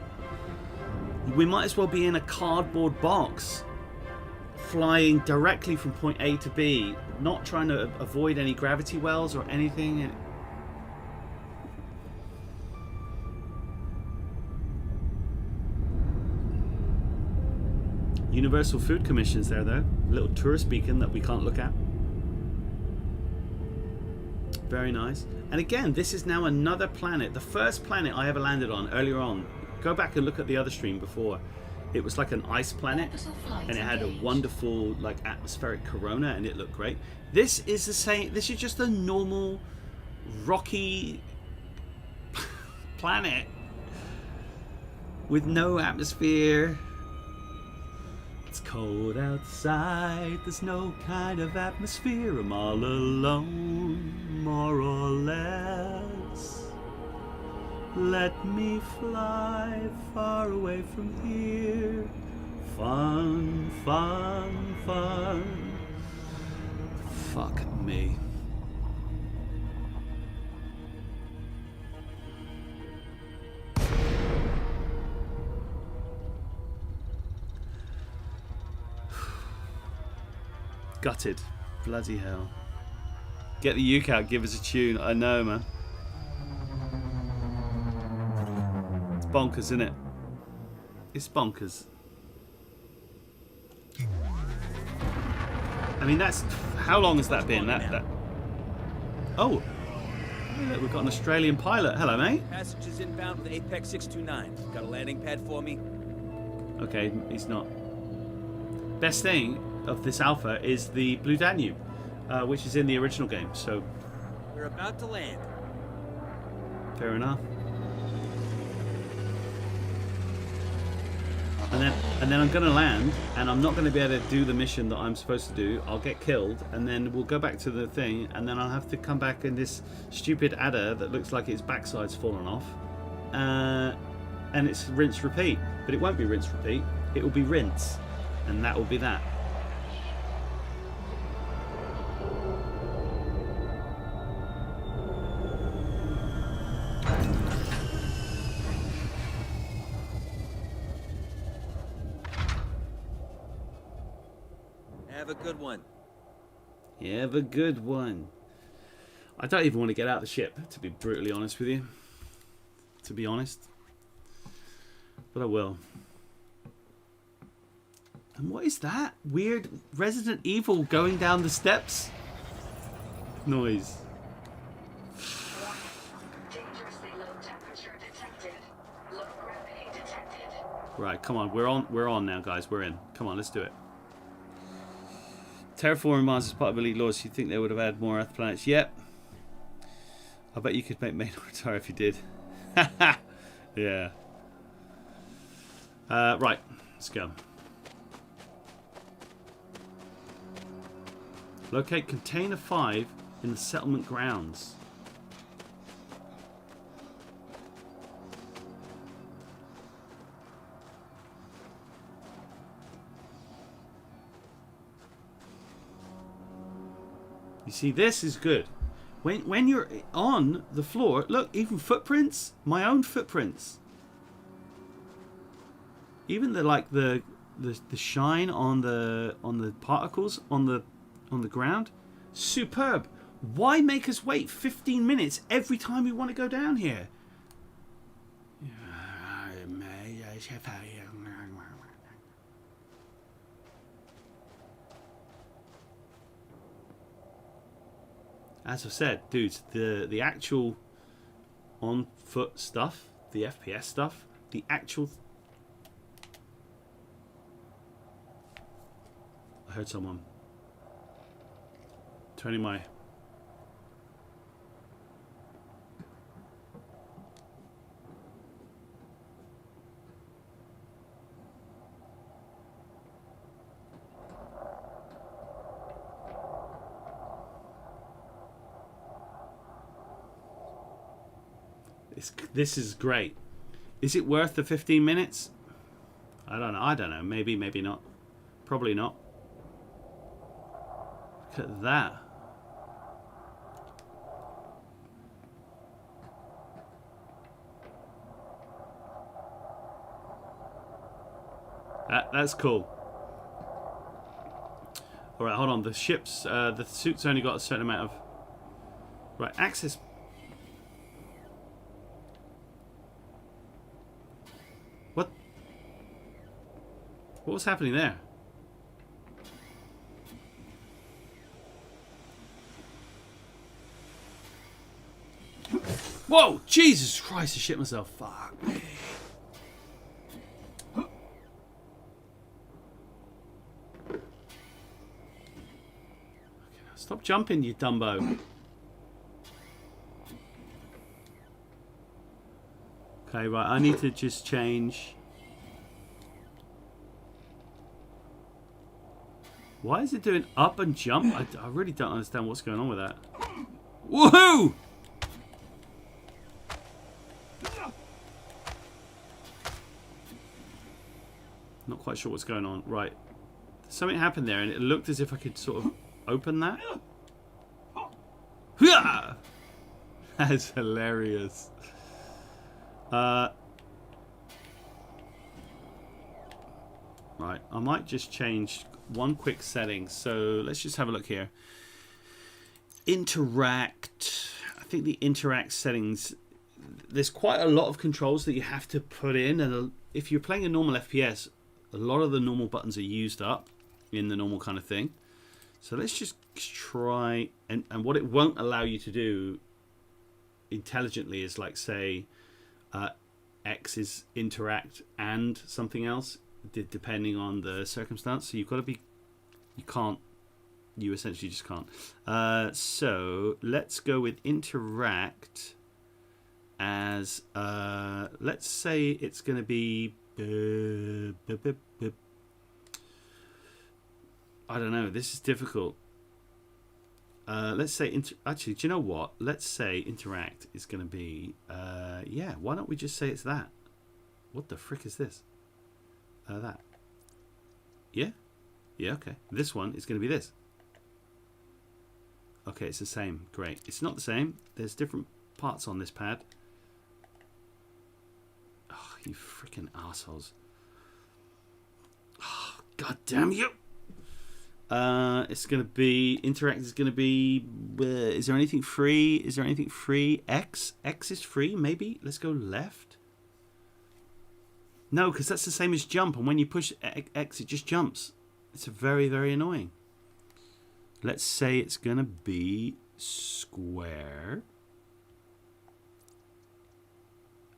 We might as well be in a cardboard box, flying directly from point A to B, not trying to avoid any gravity wells or anything. Universal Food Commission's there though. A little tourist beacon that we can't look at. Very nice. And again, this is now another planet. The first planet I ever landed on earlier on. Go back and look at the other stream before. It was like an ice planet, and it had a wonderful like atmospheric corona, and it looked great. This is the same. This is just a normal rocky planet with no atmosphere. It's cold outside, there's no kind of atmosphere. I'm all alone, more or less. Let me fly far away from here. Fun, fun, fun. Fuck me. Gutted. Bloody hell. Get the uke out, give us a tune. I know, man. bonkers, isn't it? It's bonkers. I mean, that's... How long has that been? That... Oh! Hey, look, we've got an Australian pilot. Hello, mate. Passengers inbound with Apex 629. Got a landing pad for me? Okay, he's not. Best thing of this alpha is the Blue Danube, which is in the original game, so... We're about to land. Fair enough. And then I'm going to land, and I'm not going to be able to do the mission that I'm supposed to do. I'll get killed, and then we'll go back to the thing, and then I'll have to come back in this stupid adder that looks like its backside's fallen off. And it's rinse repeat. But it won't be rinse repeat. It will be rinse. And that will be that. Have a good one. Yeah, have a good one. I don't even want to get out of the ship, to be brutally honest with you. To be honest. But I will. And what is that? Weird Resident Evil going down the steps? Noise. Dangerously low temperature detected. Low gravity detected. Right, come on. We're on now, guys. We're in. Come on, let's do it. Terraforming Mars is part of Elite laws. You think they would have had more Earth planets? Yep. I bet you could make Maynard retire if you did. Yeah. Right, let's go. Locate Container 5 in the settlement grounds. You see, this is good. When you're on the floor, look, even footprints, my own footprints. Even the shine on the particles on the ground, superb. Why make us wait 15 minutes every time we want to go down here? As I've said, dudes, the actual on foot stuff, the FPS stuff, the actual... I heard someone turning my... This is great. Is it worth the 15 minutes? I don't know. Maybe, maybe not. Probably not. Look at that. That's cool. Alright, hold on. The ship's... the suit's only got a certain amount of... Right, access... What was happening there? Whoa! Jesus Christ, I shit myself. Fuck me. Okay, now stop jumping, you Dumbo. Okay, right, I need to just change... Why is it doing up and jump? I really don't understand what's going on with that. Woohoo! Not quite sure what's going on. Right. Something happened there and it looked as if I could sort of open that. That's hilarious. Right. I might just change... one quick setting. So let's just have a look here. Interact. I think the interact settings there's quite a lot of controls that you have to put in, and if you're playing a normal FPS, a lot of the normal buttons are used up in the normal kind of thing. So let's just try, and what it won't allow you to do intelligently is, like, say X is interact and something else, depending on the circumstance. So you've got to be, you essentially just can't. So let's go with interact as, let's say it's going to be, I don't know, this is difficult. Let's say, actually, do you know what? Let's say interact is going to be, yeah, why don't we just say it's that? What the frick is this? That. Yeah? Yeah, okay. This one is going to be this. Okay, it's the same. Great. It's not the same. There's different parts on this pad. Oh, you freaking assholes. Oh, God damn you. It's going to be, interact is going to be, is there anything free? Is there anything free? X is free, maybe? Let's go left. No, because that's the same as jump, and when you push X, it just jumps. It's very, very annoying. Let's say it's going to be square.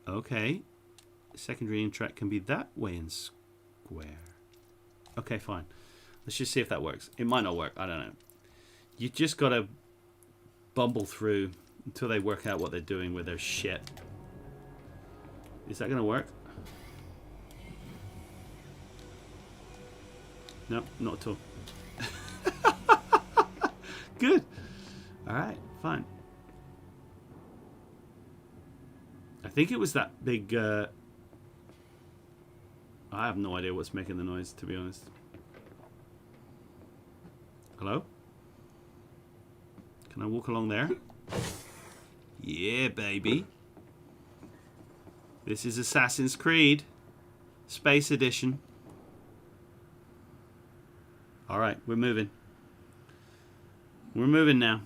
Okay. Secondary interact can be that way in square. Okay, fine. Let's just see if that works. It might not work. I don't know. You just got to bumble through until they work out what they're doing with their shit. Is that going to work? No, not at all. Good. All right, fine. I think it was that big... I have no idea what's making the noise, to be honest. Hello? Can I walk along there? Yeah, baby. This is Assassin's Creed Space Edition. Alright, we're moving. We're moving now.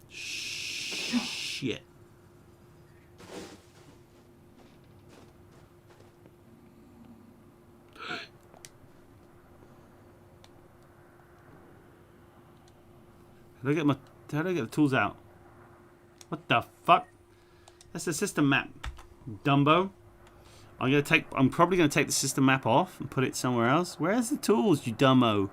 Shit. How do I get the tools out? What the fuck? That's the system map, Dumbo. I'm probably gonna take the system map off and put it somewhere else. Where's the tools, you dumbo?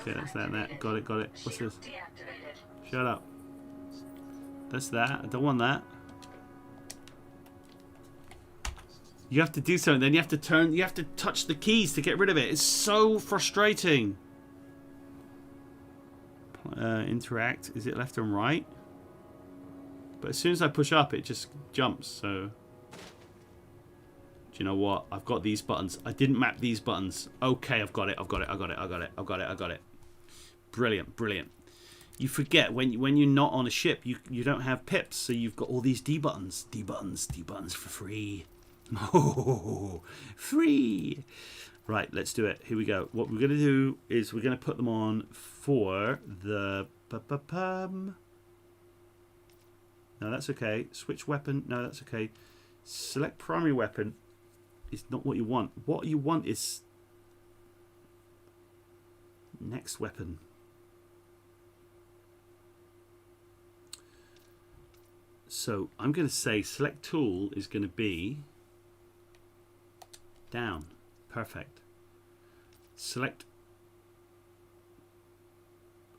Okay, that's that. Got it. What's this? Shut up. That's that. I don't want that. You have to do something, then you have to touch the keys to get rid of it. It's so frustrating. Interact. Is it left and right? But as soon as I push up, it just jumps, so... Do you know what? I've got these buttons. I didn't map these buttons. Okay, I've got it. Brilliant. You forget, when you're not on a ship, you don't have pips, so you've got all these D buttons. D buttons for free. Oh, free. Right, let's do it. Here we go. What we're going to do is we're going to put them on for the... No, that's okay. Switch weapon. No, that's okay. Select primary weapon. Is not what you want. What you want is... next weapon. So I'm going to say select tool is going to be... down. Perfect. Select.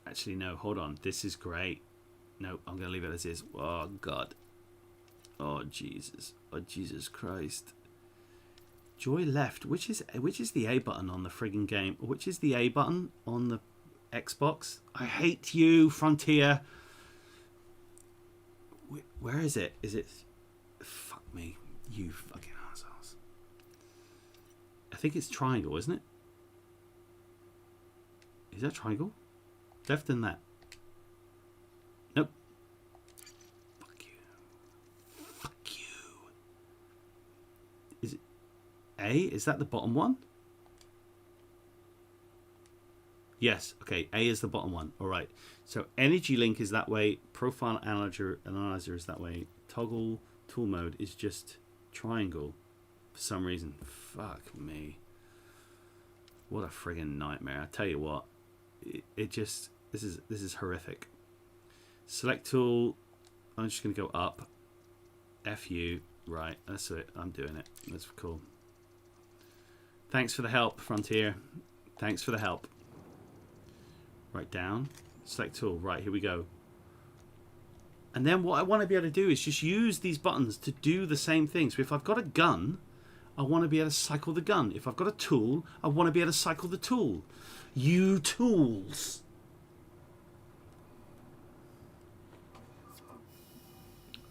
Actually, no, hold on. This is great. No, I'm going to leave it as is. Oh, God. Oh, Jesus. Oh, Jesus Christ. Joy left. Which is the A button on the friggin' game? Which is the A button on the Xbox? I hate you, Frontier. Where is it? Is it... Fuck me. You fucking assholes. I think it's triangle, isn't it? Is that triangle? Left and that. Nope. Fuck you. Fuck you. Is it? A? Is that the bottom one? Yes. Okay, A is the bottom one. All right. So energy link is that way. Profile analyzer is that way. Toggle tool mode is just triangle for some reason. Fuck me. What a friggin' nightmare. I tell you what. It just, this is horrific. Select tool. I'm just going to go up. FU. Right, that's it. I'm doing it. That's cool. Thanks for the help, Frontier. Thanks for the help. Right, down. Select tool. Right, here we go. And then what I want to be able to do is just use these buttons to do the same thing. So if I've got a gun, I want to be able to cycle the gun. If I've got a tool, I want to be able to cycle the tool. You tools.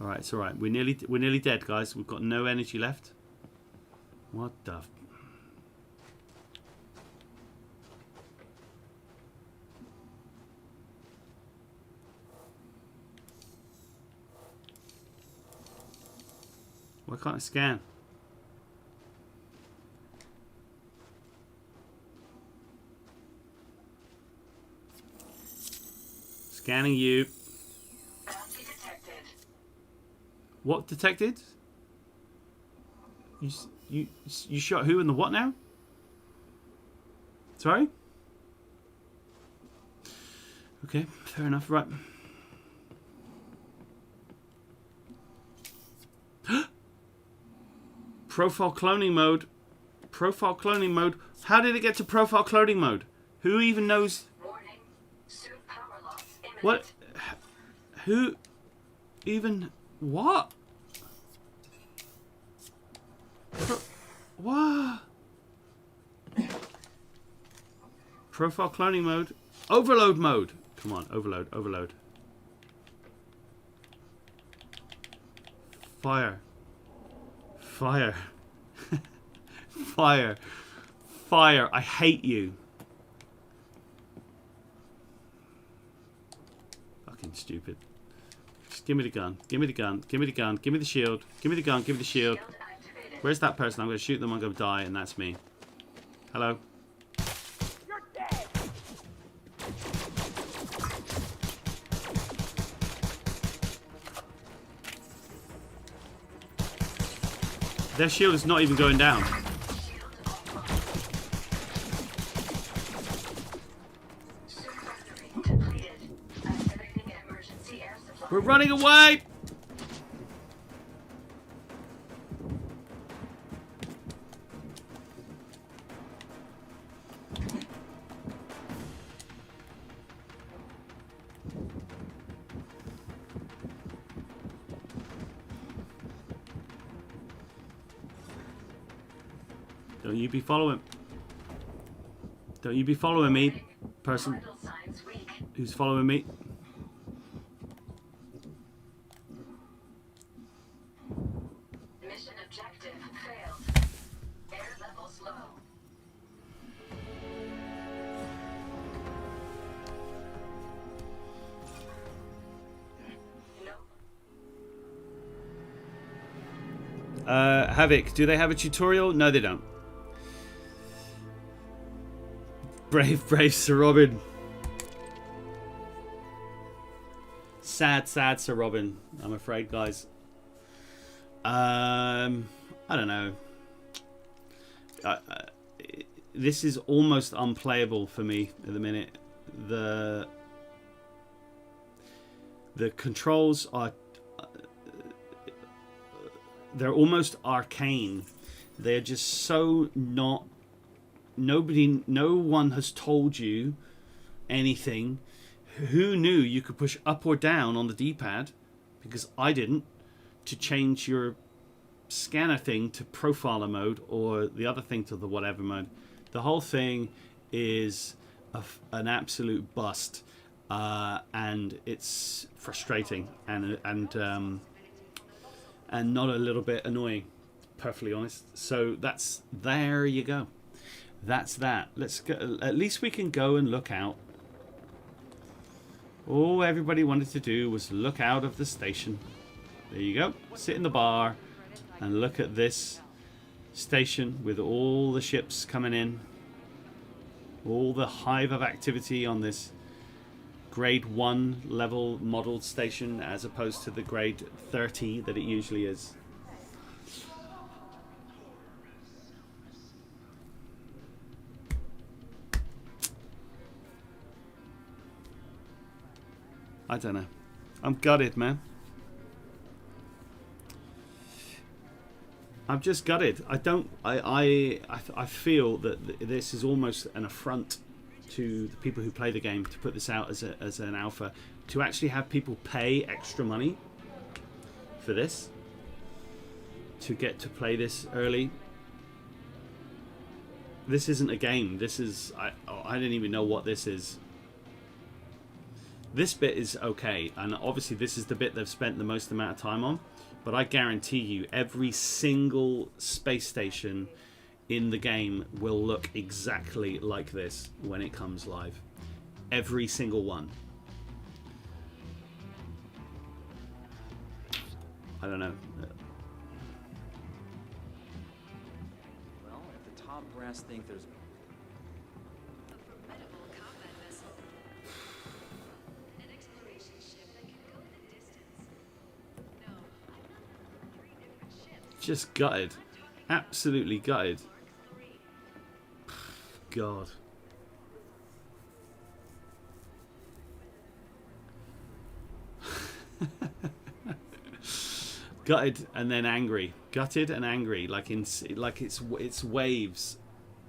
All right, it's all right. We're nearly dead, guys. We've got no energy left. What the? Why can't I scan? Scanning you. Bounty detected. What detected? You shot who in the what now? Sorry? Okay, fair enough, right. Profile cloning mode. Profile cloning mode. How did it get to profile cloning mode? Who even knows? Warning. Suit power loss imminent. What? Who even? What? What? Profile cloning mode. Overload mode. Come on, overload, overload. Fire. Fire. Fire. Fire. I hate you. Fucking stupid. Just give me the gun. Give me the gun. Give me the gun. Give me the shield. Give me the gun. Give me the shield. Shield activated. Where's that person? I'm going to shoot them. I'm going to die, and that's me. Hello. Their shield is not even going down. We're running away! Don't you be following. Don't you be following me, person who's following me. Mission objective failed. Air levels low. No. Havoc, do they have a tutorial? No, they don't. Brave Sir Robin. Sad Sir Robin, I'm afraid, guys. I don't know. This is almost unplayable for me at the minute. The controls are they're almost arcane. They're just so not. No one has told you anything. Who knew you could push up or down on the D-pad, because I didn't, to change your scanner thing to profiler mode or the other thing to the whatever mode. The whole thing is an absolute bust, and it's frustrating and not a little bit annoying, perfectly honest. So there you go. That's that. Let's go. At least we can go and look out. All everybody wanted to do was look out of the station. There you go. Sit in the bar and look at this station with all the ships coming in, all the hive of activity on this grade 1 level modeled station as opposed to the grade 30 that it usually is. I don't know. I'm gutted, man. I'm just gutted. I feel that this is almost an affront to the people who play the game to put this out as an alpha, to actually have people pay extra money for this to get to play this early. This isn't a game. This is I don't even know what this is. This bit is okay, and obviously this is the bit they've spent the most amount of time on, but I guarantee you every single space station in the game will look exactly like this when it comes live. Every single one. I don't know. Well, if the top brass think there's A formidable combat vessel. An exploration ship that can go the distance. No, I'm not 3 different ships. Just gutted. Absolutely gutted. God. Gutted and then angry. Gutted and angry, like it's waves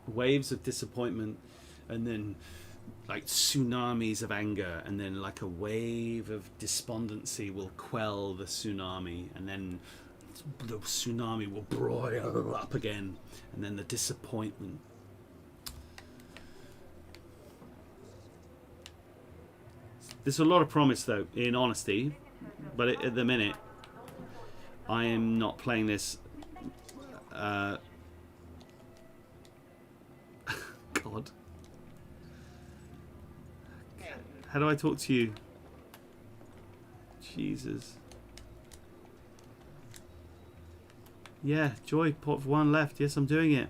of disappointment, and then like tsunamis of anger, and then like a wave of despondency will quell the tsunami, and then the tsunami will broil up again, and then the disappointment. There's a lot of promise though, in honesty, but at the minute I am not playing this. God. How do I talk to you? Jesus. Yeah, Joy, port 1 left. Yes, I'm doing it.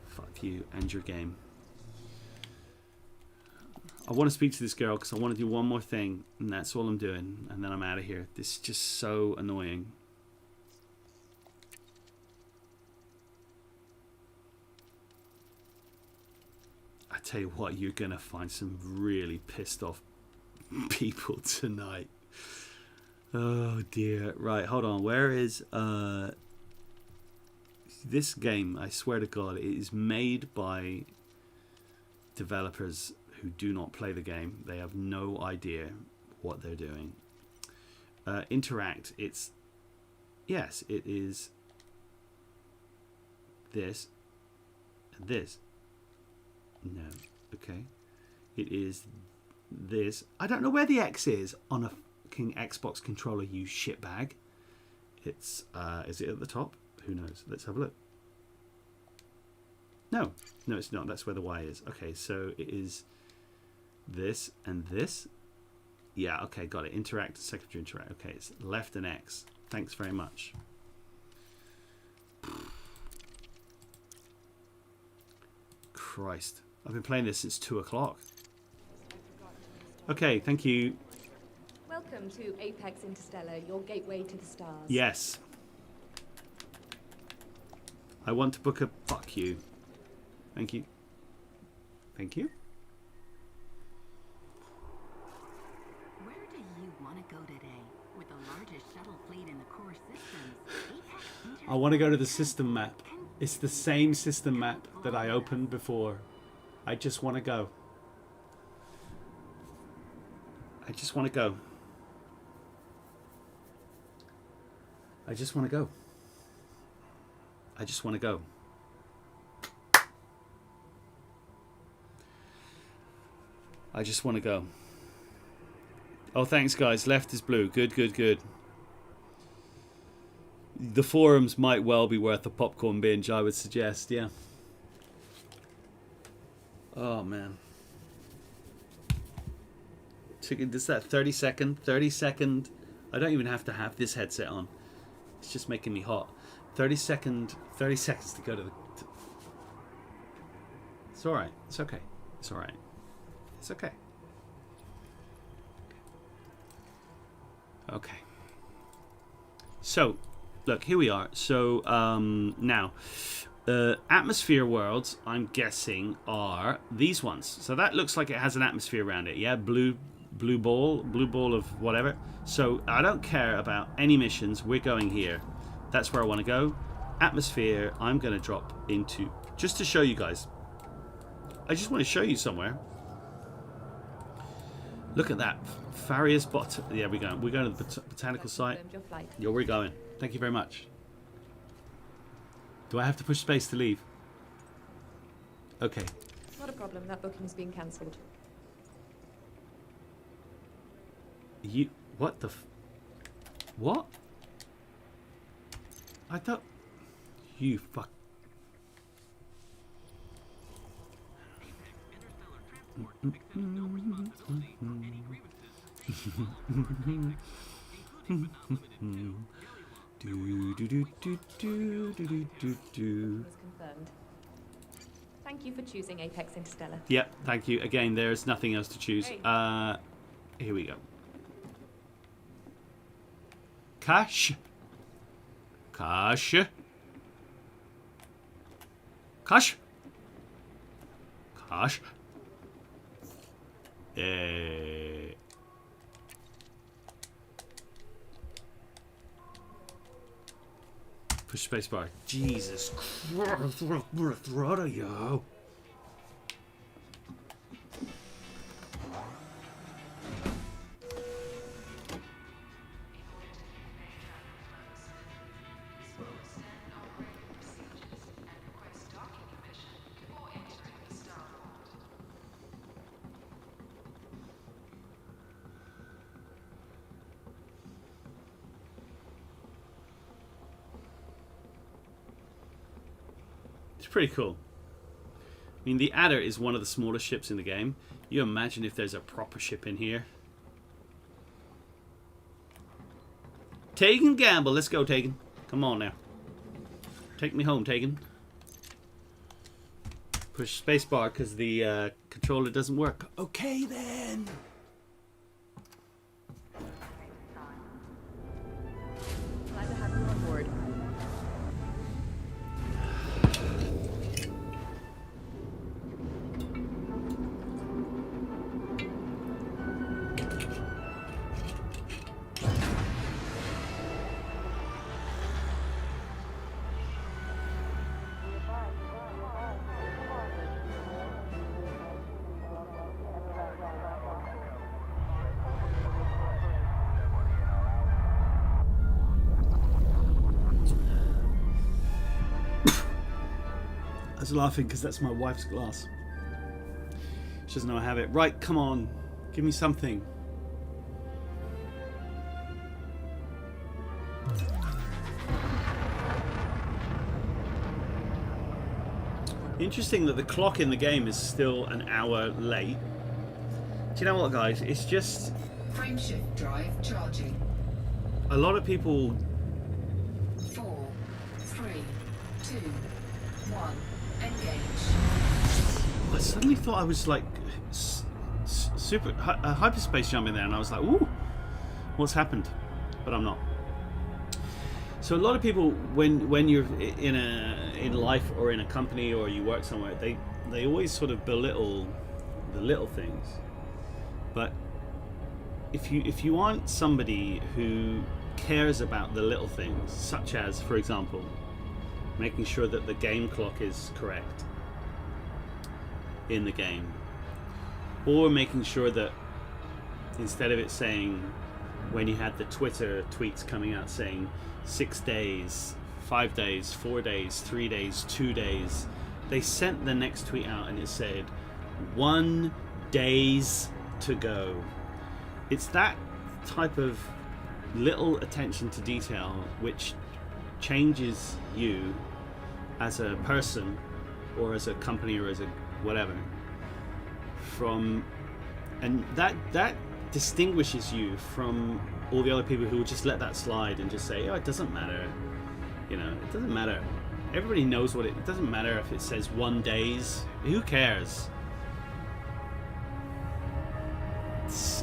Fuck you and your game. I want to speak to this girl because I want to do one more thing, and that's all I'm doing, and then I'm out of here. This is just so annoying. I tell you what, you're going to find some really pissed off people tonight. Oh dear. Right, hold on. Where is this game? I swear to God, it is made by developers who do not play the game. They have no idea what they're doing. Interact. It's, yes, it is this and this. No. Okay. It is this. I don't know where the X is on a fucking Xbox controller, you shitbag. It's is it at the top? Who knows? Let's have a look. No, it's not. That's where the Y is. Okay, so it is this and this. Yeah, okay, got it. Interact, secondary interact. Okay, it's left and X. Thanks very much. Christ. I've been playing this since 2 o'clock. Okay, thank you. Welcome to Apex Interstellar, your gateway to the stars. Yes. I want to book a... Fuck you. Thank you. Thank you. Where do you want to go today? With the largest shuttle fleet in the core systems, Apex I want to go to the system map. It's the same system map that I opened before. I just want to go. I just want to go. I just want to go. I just want to go. I just want to go. Oh, thanks, guys. Left is blue. Good, good, good. The forums might well be worth a popcorn binge, I would suggest, yeah. Oh, man. Just that 30 second I don't even have to have this headset on. It's just making me hot. 30 seconds to go to the... It's alright. It's okay. It's alright. It's okay. Okay. So, look, here we are. So, now, atmosphere worlds, I'm guessing, are these ones. So that looks like it has an atmosphere around it. Yeah, blue ball of whatever. So I don't care about any missions. We're going here. That's where I want to go. Atmosphere, I'm going to drop into, just to show you guys. I just want to show you somewhere. Look at that. Farius bot. Yeah, we're going to the botanical site. Confirmed your flight. Yeah, we're going. Thank you very much. Do I have to push space to leave? Okay. Not a problem. That booking's been cancelled. You... What the... What? I thought... You fuck... Was confirmed. Thank you for choosing Apex Interstellar. Yep, thank you. Again, there's nothing else to choose. Here we go. Cash. Cash. Cash. Cash. Push spacebar. Jesus Christ, what are you? Pretty cool. I mean, the Adder is one of the smallest ships in the game. You imagine if there's a proper ship in here. Tegan Gamble, let's go, Tegan. Come on now. Take me home, Tegan. Push spacebar because the controller doesn't work. Okay then. Glad to have you on board. I was laughing because that's my wife's glass. She doesn't know I have it. Right, come on. Give me something. Interesting that the clock in the game is still an hour late. Do you know what, guys? It's just... Frameshift drive charging. A lot of people... 4, 3, 2, 1. Engage. I suddenly thought I was like super hyperspace jumping there, and I was like, "Ooh, what's happened?" But I'm not. So a lot of people, when you're in life or in a company or you work somewhere, they always sort of belittle the little things. But if you aren't somebody who cares about the little things, such as, for example, making sure that the game clock is correct in the game, or making sure that instead of it saying, when you had the Twitter tweets coming out saying 6 days, 5 days, 4 days, 3 days, 2 days, they sent the next tweet out and it said 1 days to go. It's that type of little attention to detail which changes you as a person or as a company or as a whatever from, and that distinguishes you from all the other people who would just let that slide and just say, oh, it doesn't matter. You know, it doesn't matter. Everybody knows what it doesn't matter if it says 1 days. Who cares?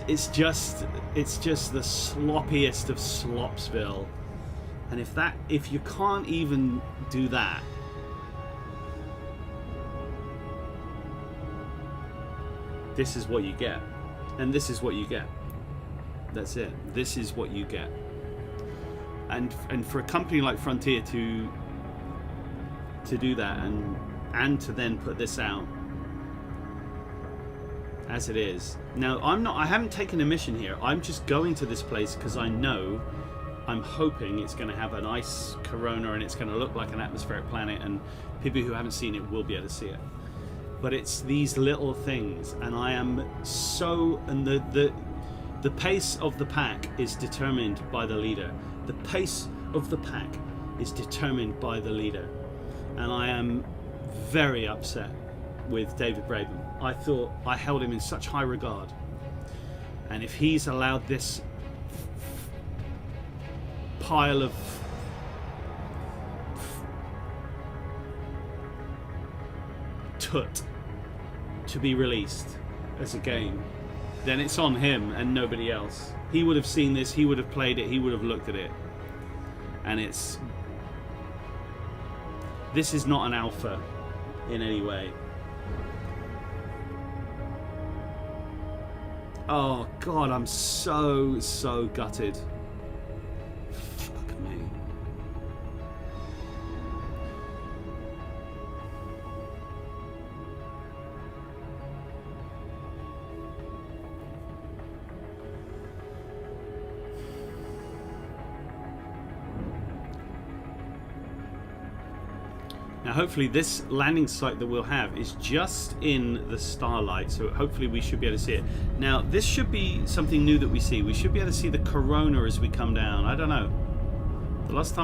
It's just the sloppiest of Slopsville. And if you can't even do that, this is what you get. And this is what you get. That's it. This is what you get. And for a company like Frontier to do that and to then put this out as it is. Now I haven't taken a mission here. I'm just going to this place because I'm hoping it's going to have an ice corona and it's going to look like an atmospheric planet, and people who haven't seen it will be able to see it. But it's these little things, and I am so, and the pace of the pack is determined by the leader. The pace of the pack is determined by the leader. And I am very upset with David Braben. I thought I held him in such high regard. And if he's allowed this pile of tut to be released as a game, then it's on him and nobody else. He would have seen this, he would have played it, he would have looked at it. And this is not an alpha in any way. Oh God, I'm so gutted. Fuck me. Now hopefully this landing site that we'll have is just in the starlight, so hopefully we should be able to see it. Now this should be something new that we see. We should be able to see the corona as we come down. I don't know. The first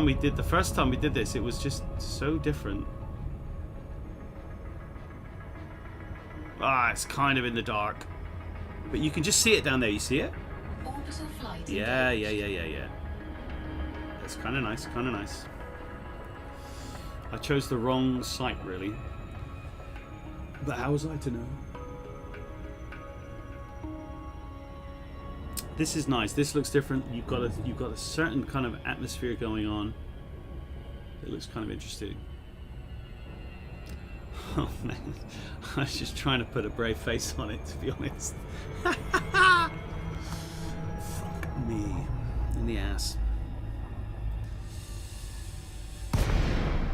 time we did this, it was just so different. Ah, it's kind of in the dark. But you can just see it down there, you see it? Orbital flight. Yeah. That's kind of nice, kind of nice. I chose the wrong site, really. But how was I to know? This is nice. This looks different. You've got a certain kind of atmosphere going on. It looks kind of interesting. Oh man, I was just trying to put a brave face on it, to be honest. Fuck me in the ass.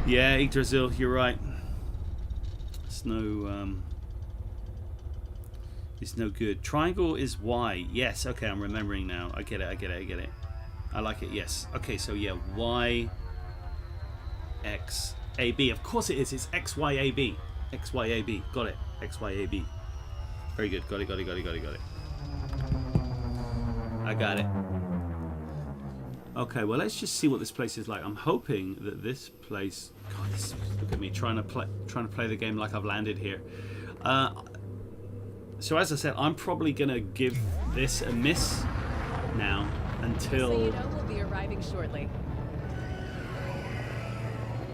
Yeah, Yggdrasil, you're right. It's no good. Triangle is Y. Yes, okay, I'm remembering now. I get it. I like it, yes. Okay, so yeah, Y, X, A, B. Of course it is. It's X, Y, A, B. X, Y, A, B. Got it. X, Y, A, B. Very good. Got it. I got it. Okay, well, let's just see what this place is like. I'm hoping that this place... God, look at me trying to play the game like I've landed here. So as I said, I'm probably going to give this a miss now until... So you know we'll be arriving shortly.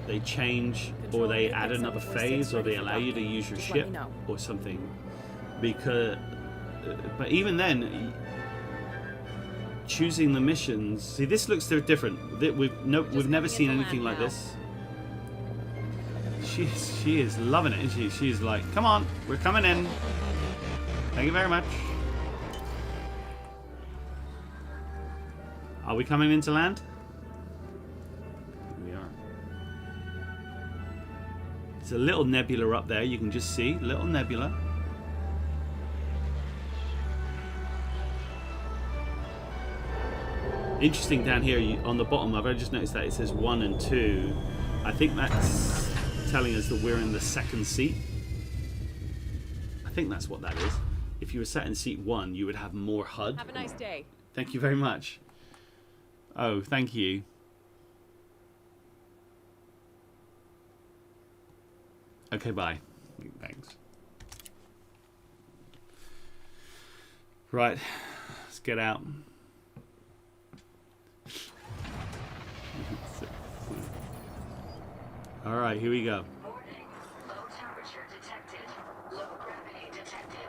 They change, or they add another phase, or they allow you to use your ship or something. Because... but even then... choosing the missions. See, this looks different. We've never seen anything like this. She is loving it, isn't she? She's like, come on, we're coming in. Thank you very much. Are we coming into land? We are. There's a little nebula up there. You can just see little nebula. Interesting down here on the bottom, I've just noticed that it says 1 and 2. I think that's telling us that we're in the second seat. I think that's what that is. If you were sat in seat 1, you would have more HUD. Have a nice day. Thank you very much. Oh, thank you. Okay, bye. Thanks. Right, let's get out. All right, here we go. Warning. Low temperature detected. Low gravity detected.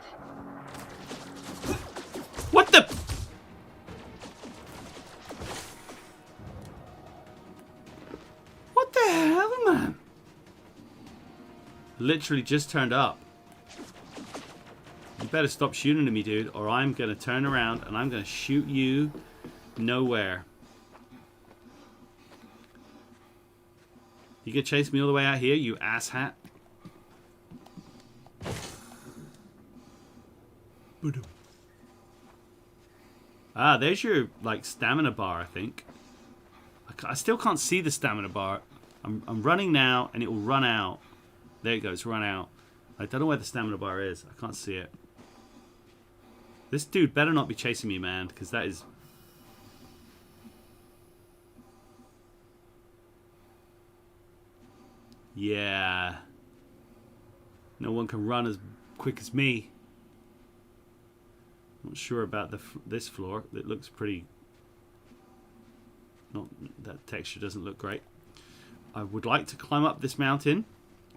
What the? What the hell, man? Literally just turned up. You better stop shooting at me, dude, or I'm going to turn around and I'm going to shoot you nowhere. You can chase me all the way out here, you asshat. Ah, there's your, like, stamina bar, I think. I still can't see the stamina bar. I'm running now, and it will run out. There it goes, run out. I don't know where the stamina bar is. I can't see it. This dude better not be chasing me, man, because that is... Yeah. No one can run as quick as me. Not sure about this floor. It looks pretty... Not that texture doesn't look great. I would like to climb up this mountain,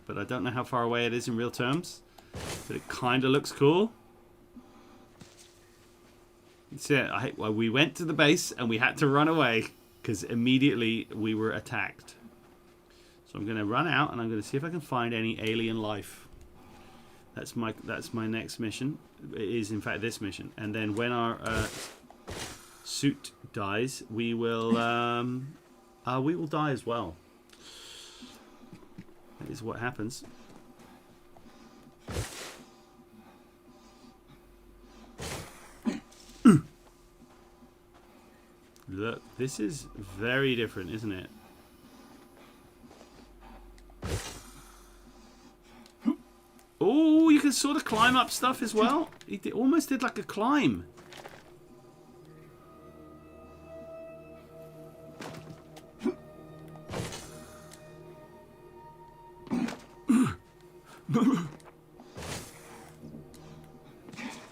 but I don't know how far away it is in real terms. But it kind of looks cool. That's it. Well, we went to the base and we had to run away because immediately we were attacked. So I'm going to run out and I'm going to see if I can find any alien life. That's my next mission. It is in fact this mission. And then when our suit dies, we will die as well. That is what happens. Look, this is very different, isn't it? Oh, you can sort of climb up stuff as well. It almost did like a climb.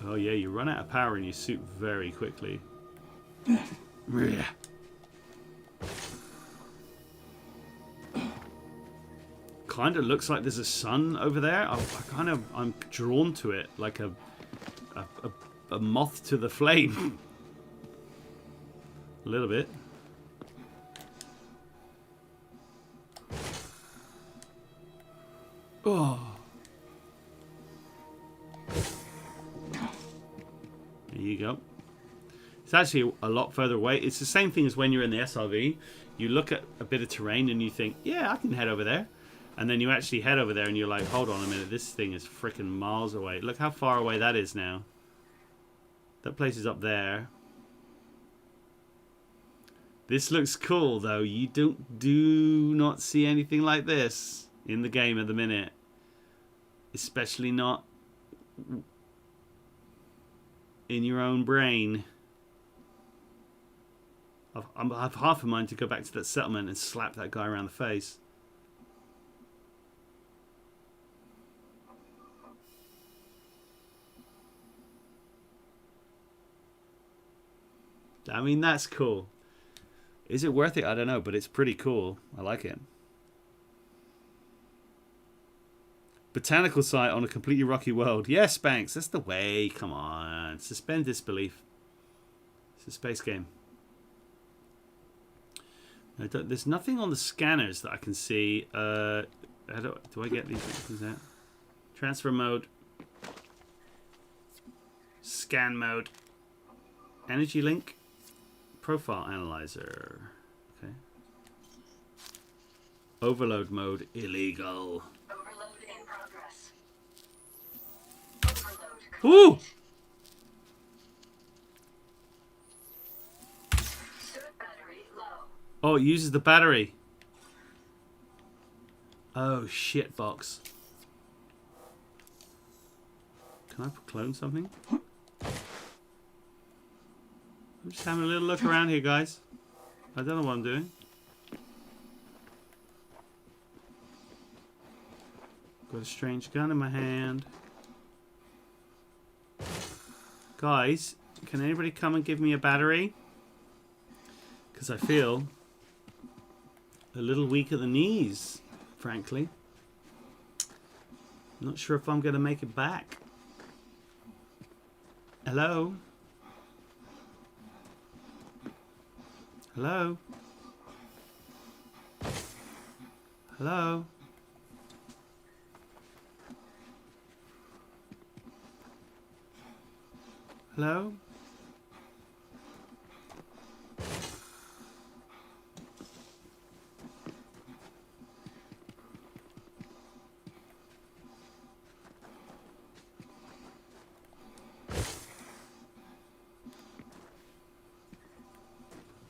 Oh yeah, you run out of power in your suit very quickly. Yeah. Kind of looks like there's a sun over there. I'm drawn to it like a moth to the flame. A little bit. Oh. There you go. It's actually a lot further away. It's the same thing as when you're in the SRV. You look at a bit of terrain and you think, yeah, I can head over there. And then you actually head over there and you're like, hold on a minute, this thing is freaking miles away. Look how far away that is now. That place is up there. This looks cool, though. You do not see anything like this in the game at the minute. Especially not in your own brain. I have half a mind to go back to that settlement and slap that guy around the face. I mean, that's cool. Is it worth it? I don't know, but it's pretty cool. I like it. Botanical site on a completely rocky world. Yes, Banks, that's the way. Come on. Suspend disbelief. It's a space game. There's nothing on the scanners that I can see. Do I get these things out? Transfer mode. Scan mode. Energy link. Profile analyzer. Okay. Overload mode. Illegal. Overload in progress. Overload. Ooh! Suit battery low. Oh, it uses the battery. Oh, shit box. Can I clone something? I'm just having a little look around here, guys. I don't know what I'm doing. Got a strange gun in my hand. Guys, can anybody come and give me a battery? Because I feel a little weak at the knees frankly. Not sure if I'm going to make it back. Hello? Hello? Hello? Hello?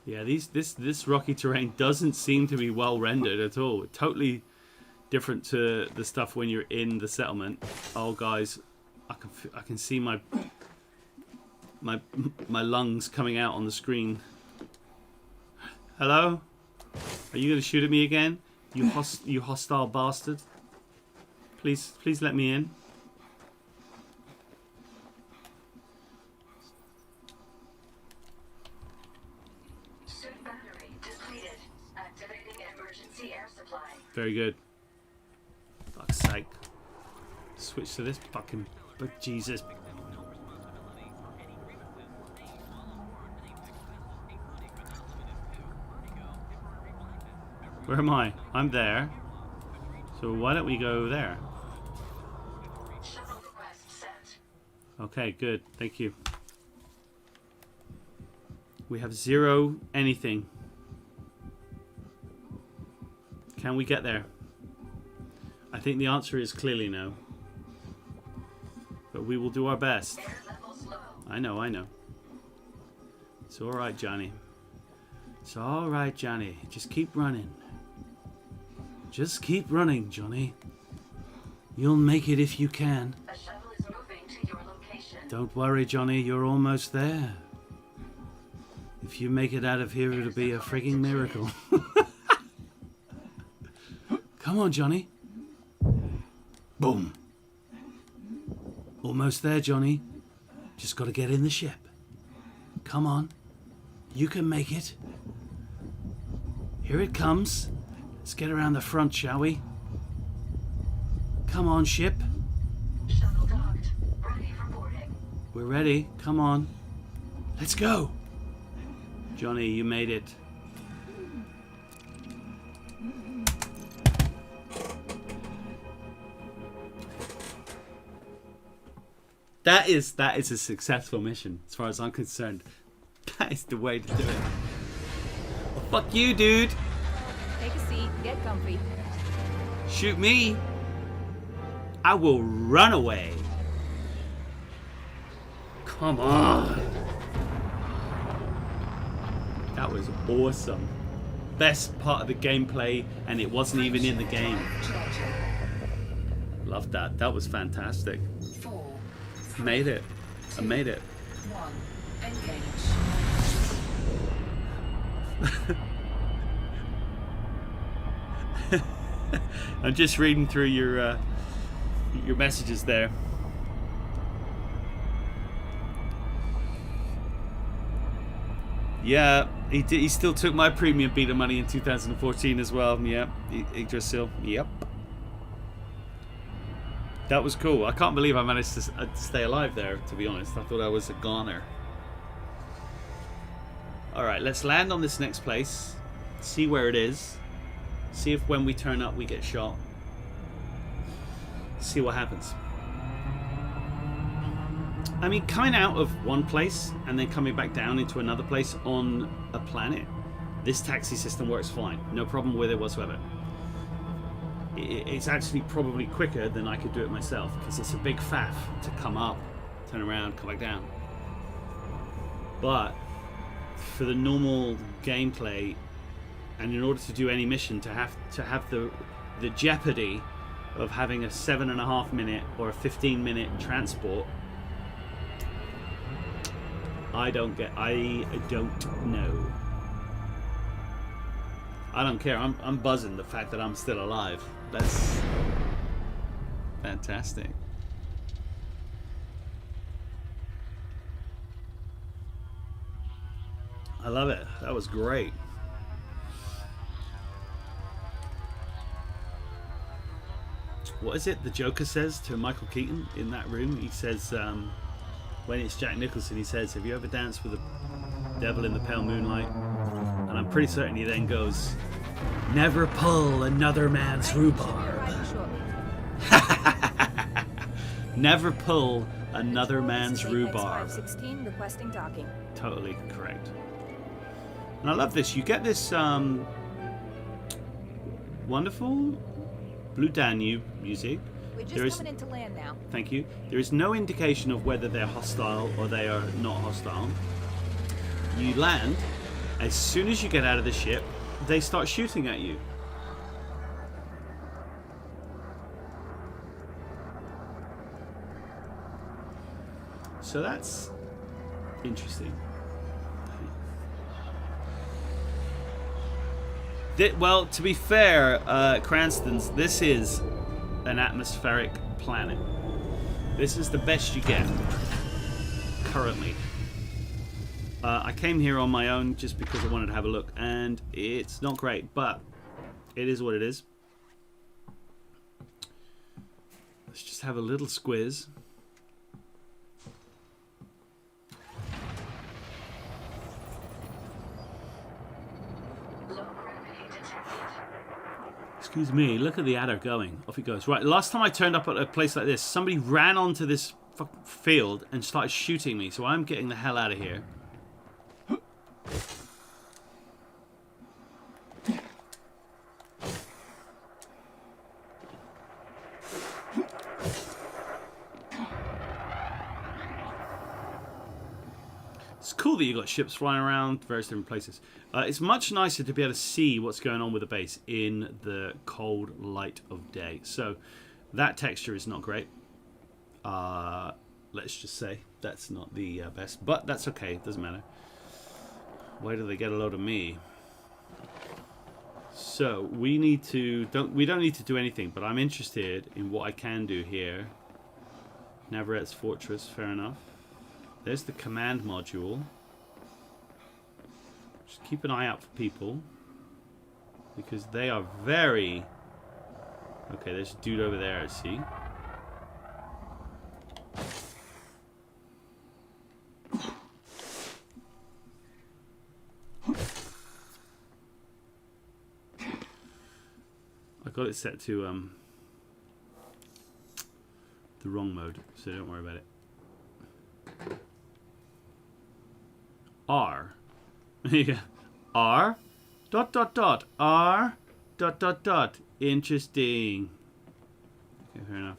Yeah, this rocky terrain doesn't seem to be well rendered at all. Totally different to the stuff when you're in the settlement. Oh, guys, I can see my lungs coming out on the screen. Hello? Are you gonna shoot at me again? You hostile bastard. Please let me in. Suit battery depleted. Activating emergency air supply. Very good. Fuck's sake. Switch to this fucking... But Jesus. Where am I? I'm there. So why don't we go there? Shuttle request sent. Okay, good. Thank you. We have 0 anything. Can we get there? I think the answer is clearly no. But we will do our best. Air levels low. I know. It's alright, Johnny. It's alright, Johnny. Just keep running. Just keep running, Johnny. You'll make it if you can. A shuttle is moving to your location. Don't worry, Johnny. You're almost there. If you make it out of here, it'll be a frigging miracle. Come on, Johnny. Boom. Almost there, Johnny. Just got to get in the ship. Come on. You can make it. Here it comes. Let's get around the front, shall we? Come on, ship. Shuttle docked. Ready for boarding. We're ready. Come on. Let's go. Johnny, you made it. That is a successful mission, as far as I'm concerned. That is the way to do it. Well, fuck you, dude. Take a seat, get comfy. Shoot me. I will run away. Come on. That was awesome. Best part of the gameplay, and it wasn't even in the game. Loved that. That was fantastic. 4, Made it. I made it. 1. Engage. I'm just reading through your messages there. Yeah, he still took my premium beta money in 2014 as well. Yeah, Yggdrasil. Yep. That was cool. I can't believe I managed to stay alive there, to be honest. I thought I was a goner. Alright, let's land on this next place. See where it is. See if when we turn up we get shot. See what happens. I mean, coming out of one place and then coming back down into another place on a planet, this taxi system works fine. No problem with it whatsoever. It's actually probably quicker than I could do it myself, because it's a big faff to come up, turn around, come back down. But for the normal gameplay, and in order to do any mission, to have the jeopardy of having a 7.5 minute or a 15-minute transport, I don't know. I don't care. I'm buzzing the fact that I'm still alive. That's fantastic. I love it. That was great. what is it the Joker says to Michael Keaton in that room? He says, when it's Jack Nicholson, he says, have you ever danced with the devil in the pale moonlight? And I'm pretty certain he then goes, never pull another man's rhubarb. Never pull another man's rhubarb. 516 requesting docking. Totally correct. And I love this. You get this wonderful Blue Danube music. We're just coming into land now. Thank you. There is no indication of whether they're hostile or they are not hostile. You land. As soon as you get out of the ship, they start shooting at you. So that's interesting. Well, to be fair, Cranston's, this is an atmospheric planet. This is the best you get currently. I came here on my own just because I wanted to have a look, and it's not great, but it is what it is. Let's just have a little squiz. Excuse me, look at the adder going. Off he goes. Right, last time I turned up at a place like this, somebody ran onto this field and started shooting me, so I'm getting the hell out of here. It's cool that you got ships flying around various different places. It's much nicer to be able to see what's going on with the base in the cold light of day. So that texture is not great. Let's just say that's not the best, but that's okay. It doesn't matter. Why do they get a load of me? So we need to we don't need to do anything, but I'm interested in what I can do here. Navarrette's Fortress, fair enough. There's the command module. Just keep an eye out for people, because they are very... Okay, there's a dude over there, I see. I got it set to the wrong mode, so don't worry about it. R. Yeah. R. Dot dot dot. R. Dot dot dot. Interesting. Okay, fair enough.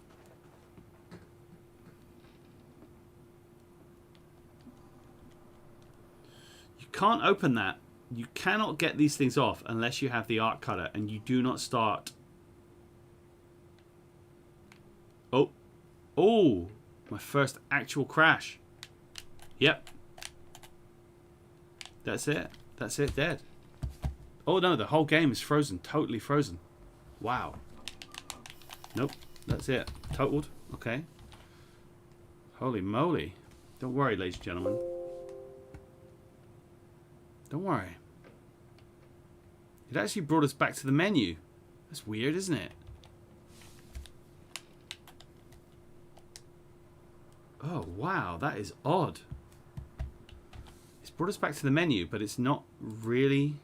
You can't open that. You cannot get these things off unless you have the art cutter, and you do not start. Oh. Oh. My first actual crash. Yep. That's it. That's it. Dead. Oh no, the whole game is frozen. Totally frozen. Wow. Nope. That's it. Totaled. Okay. Holy moly. Don't worry, ladies and gentlemen. Don't worry. It actually brought us back to the menu. That's weird, isn't it? Oh, wow. That is odd. Brought us back to the menu, but it's not really...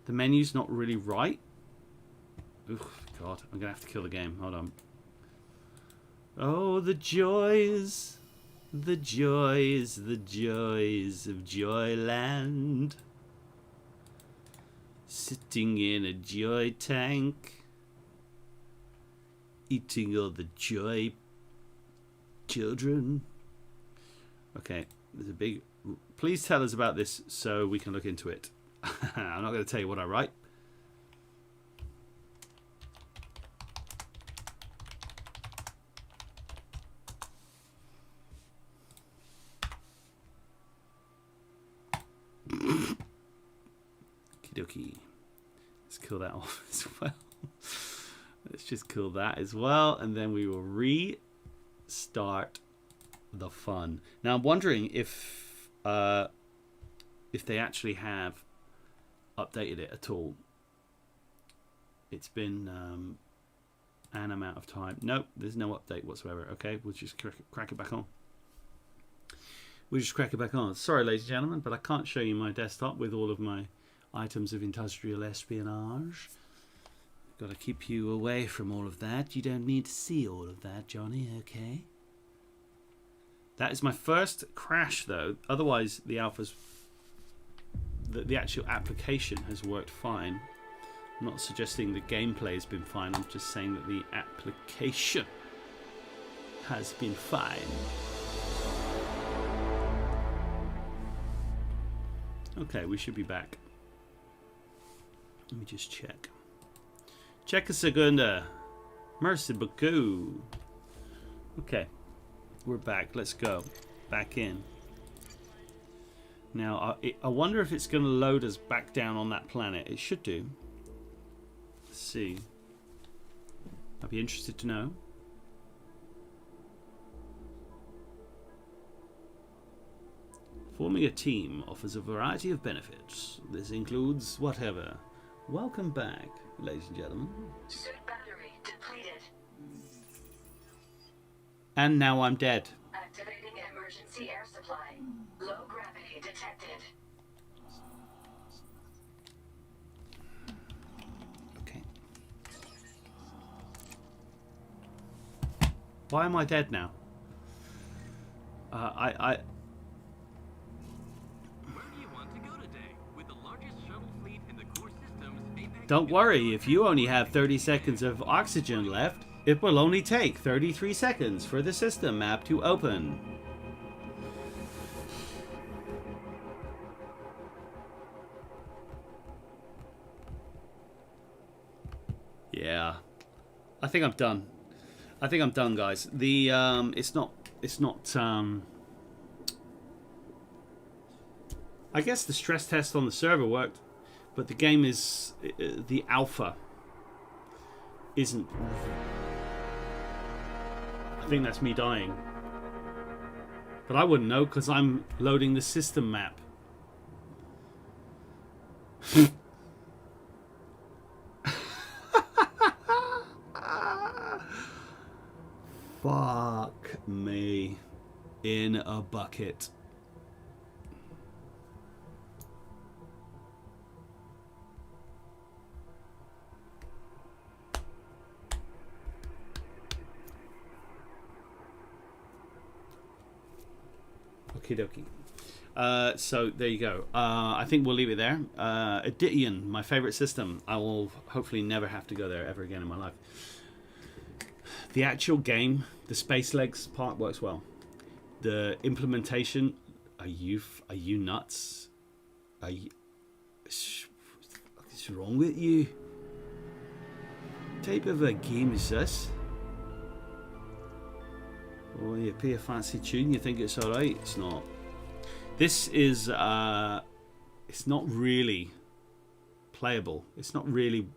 The menu's not really right. Oof, God, I'm gonna have to kill the game. Hold on. Oh, the joys. The joys, the joys of Joyland. Sitting in a joy tank. Eating all the joy children. Okay. There's a big... Please tell us about this so we can look into it. I'm not going to tell you what I write. Okie dokie. Let's kill that off as well. Let's just kill that as well, and then we will restart the fun. Now I'm wondering if they actually have updated it at all. It's been And I'm out of time. Nope, there's no update whatsoever. Okay, we'll just crack it back on. We'll just crack it back on. Sorry, ladies and gentlemen, but I can't show you my desktop with all of my items of industrial espionage. Got to keep you away from all of that. You don't need to see all of that, Johnny, okay? That is my first crash, though. Otherwise, the alpha's... The actual application has worked fine. I'm not suggesting the gameplay has been fine. I'm just saying that the application has been fine. Okay, we should be back. Let me just check. Check a segunda. Merci beaucoup. Okay, we're back. Let's go. Back in. Now, I wonder if it's going to load us back down on that planet. It should do. Let's see. I'd be interested to know. Forming a team offers a variety of benefits. This includes whatever. Welcome back, ladies and gentlemen. Suit battery depleted. And now I'm dead. Activating emergency air supply. Low gravity detected. Okay. Why am I dead now? Where do you want to go today? With the largest shuttle fleet in the core systems, Apex... Don't worry, if you only have 30 seconds of oxygen left, it will only take 33 seconds for the system map to open. Yeah. I think I'm done. I think I'm done, guys. The it's not I guess the stress test on the server worked, but the game is the alpha isn't. I think that's me dying. But I wouldn't know because I'm loading the system map. Fuck me in a bucket. Okie dokie. So there you go. I think we'll leave it there. Adition, my favorite system. I will hopefully never have to go there ever again in my life. The actual game, the space legs part works well. The implementation, are you nuts? Are you? What's wrong with you? What type of a game is this? Oh, you pay a fancy tune, you think it's alright. It's not. This is, it's not really playable. It's not really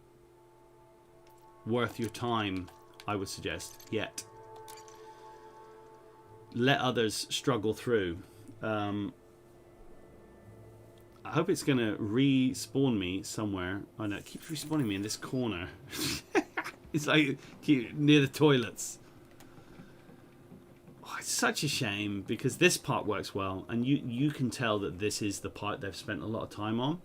worth your time, I would suggest, yet. Let others struggle through. I hope it's going to respawn me somewhere. Oh no, it keeps respawning me in this corner. It's like near the toilets. Oh, it's such a shame because this part works well, and you can tell that this is the part they've spent a lot of time on.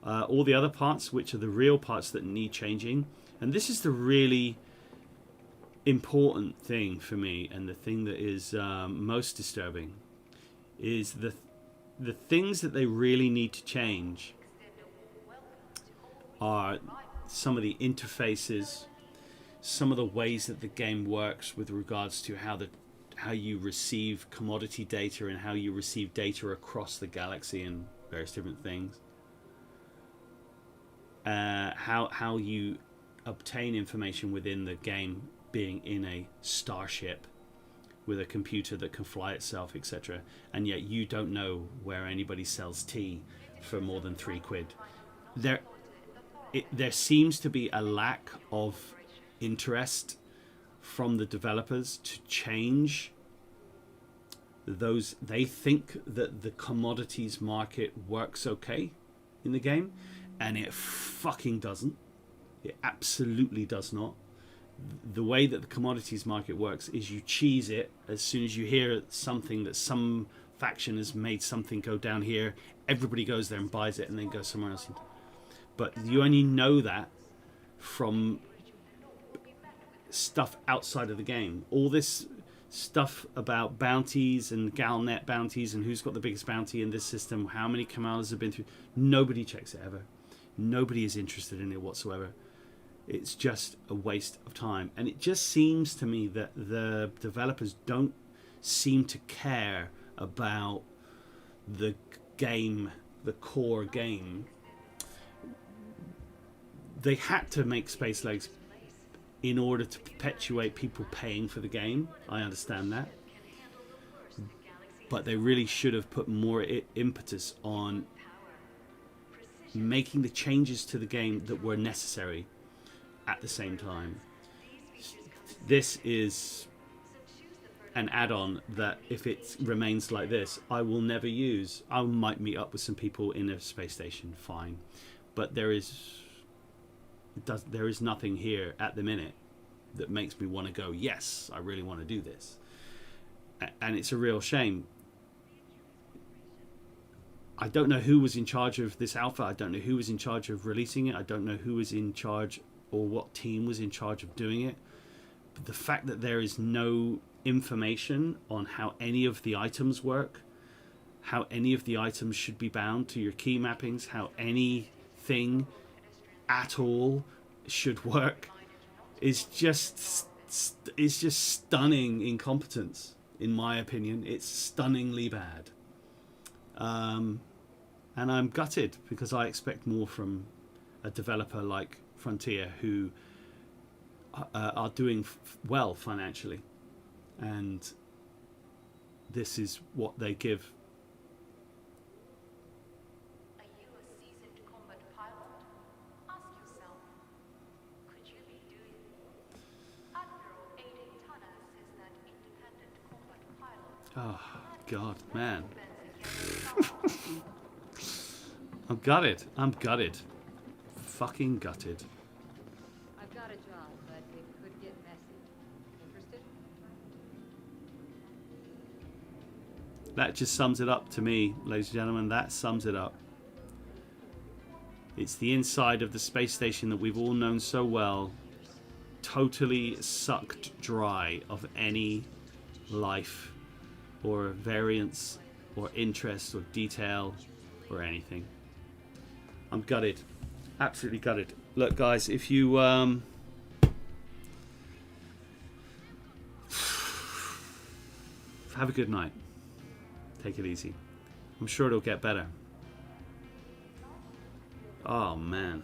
All the other parts, which are the real parts that need changing, and this is the really important thing for me, and the thing that is most disturbing is the things that they really need to change are some of the interfaces, some of the ways that the game works with regards to how you receive commodity data and how you receive data across the galaxy and various different things. How you obtain information within the game, being in a starship with a computer that can fly itself, etc. And yet you don't know where anybody sells tea for more than £3. There seems to be a lack of interest from the developers to change those. They think that the commodities market works okay in the game, and it fucking doesn't. It absolutely does not. the way that the commodities market works is you cheese it as soon as you hear something that some faction has made something go down here, everybody goes there and buys it and then goes somewhere else. But you only know that from stuff outside of the game. All this stuff about bounties and Galnet bounties and who's got the biggest bounty in this system, how many commanders have been through, nobody checks it ever. Nobody is interested in it whatsoever. It's just a waste of time. And it just seems to me that the developers don't seem to care about the game, the core game. They had to make Space Legs in order to perpetuate people paying for the game. I understand that. But they really should have put more impetus on making the changes to the game that were necessary at the same time. This is an add-on that if it remains like this, I will never use. I might meet up with some people in a space station, fine. But there is nothing here at the minute that makes me want to go, yes, I really want to do this. And it's a real shame. I don't know who was in charge of this alpha. I don't know who was in charge of releasing it. I don't know who was in charge or what team was in charge of doing it. But the fact that there is no information on how any of the items work, how any of the items should be bound to your key mappings, how anything at all should work, is just stunning incompetence, in my opinion. It's stunningly bad. And I'm gutted because I expect more from a developer like Frontier, who are doing well financially, and this is what they give. Are you a seasoned combat pilot? Ask yourself, could you be doing Admiral Aiden Tunners is that independent combat pilot. Oh God, man. I'm gutted. I'm gutted. Fucking gutted. I've got a job, but it could get messy. Interested? That just sums it up to me, ladies and gentlemen. That sums it up. It's the inside of the space station that we've all known so well, totally sucked dry of any life or variance or interest or detail or anything. I'm gutted. Absolutely gutted. Look, guys, if you have a good night. Take it easy. I'm sure it'll get better. Oh man.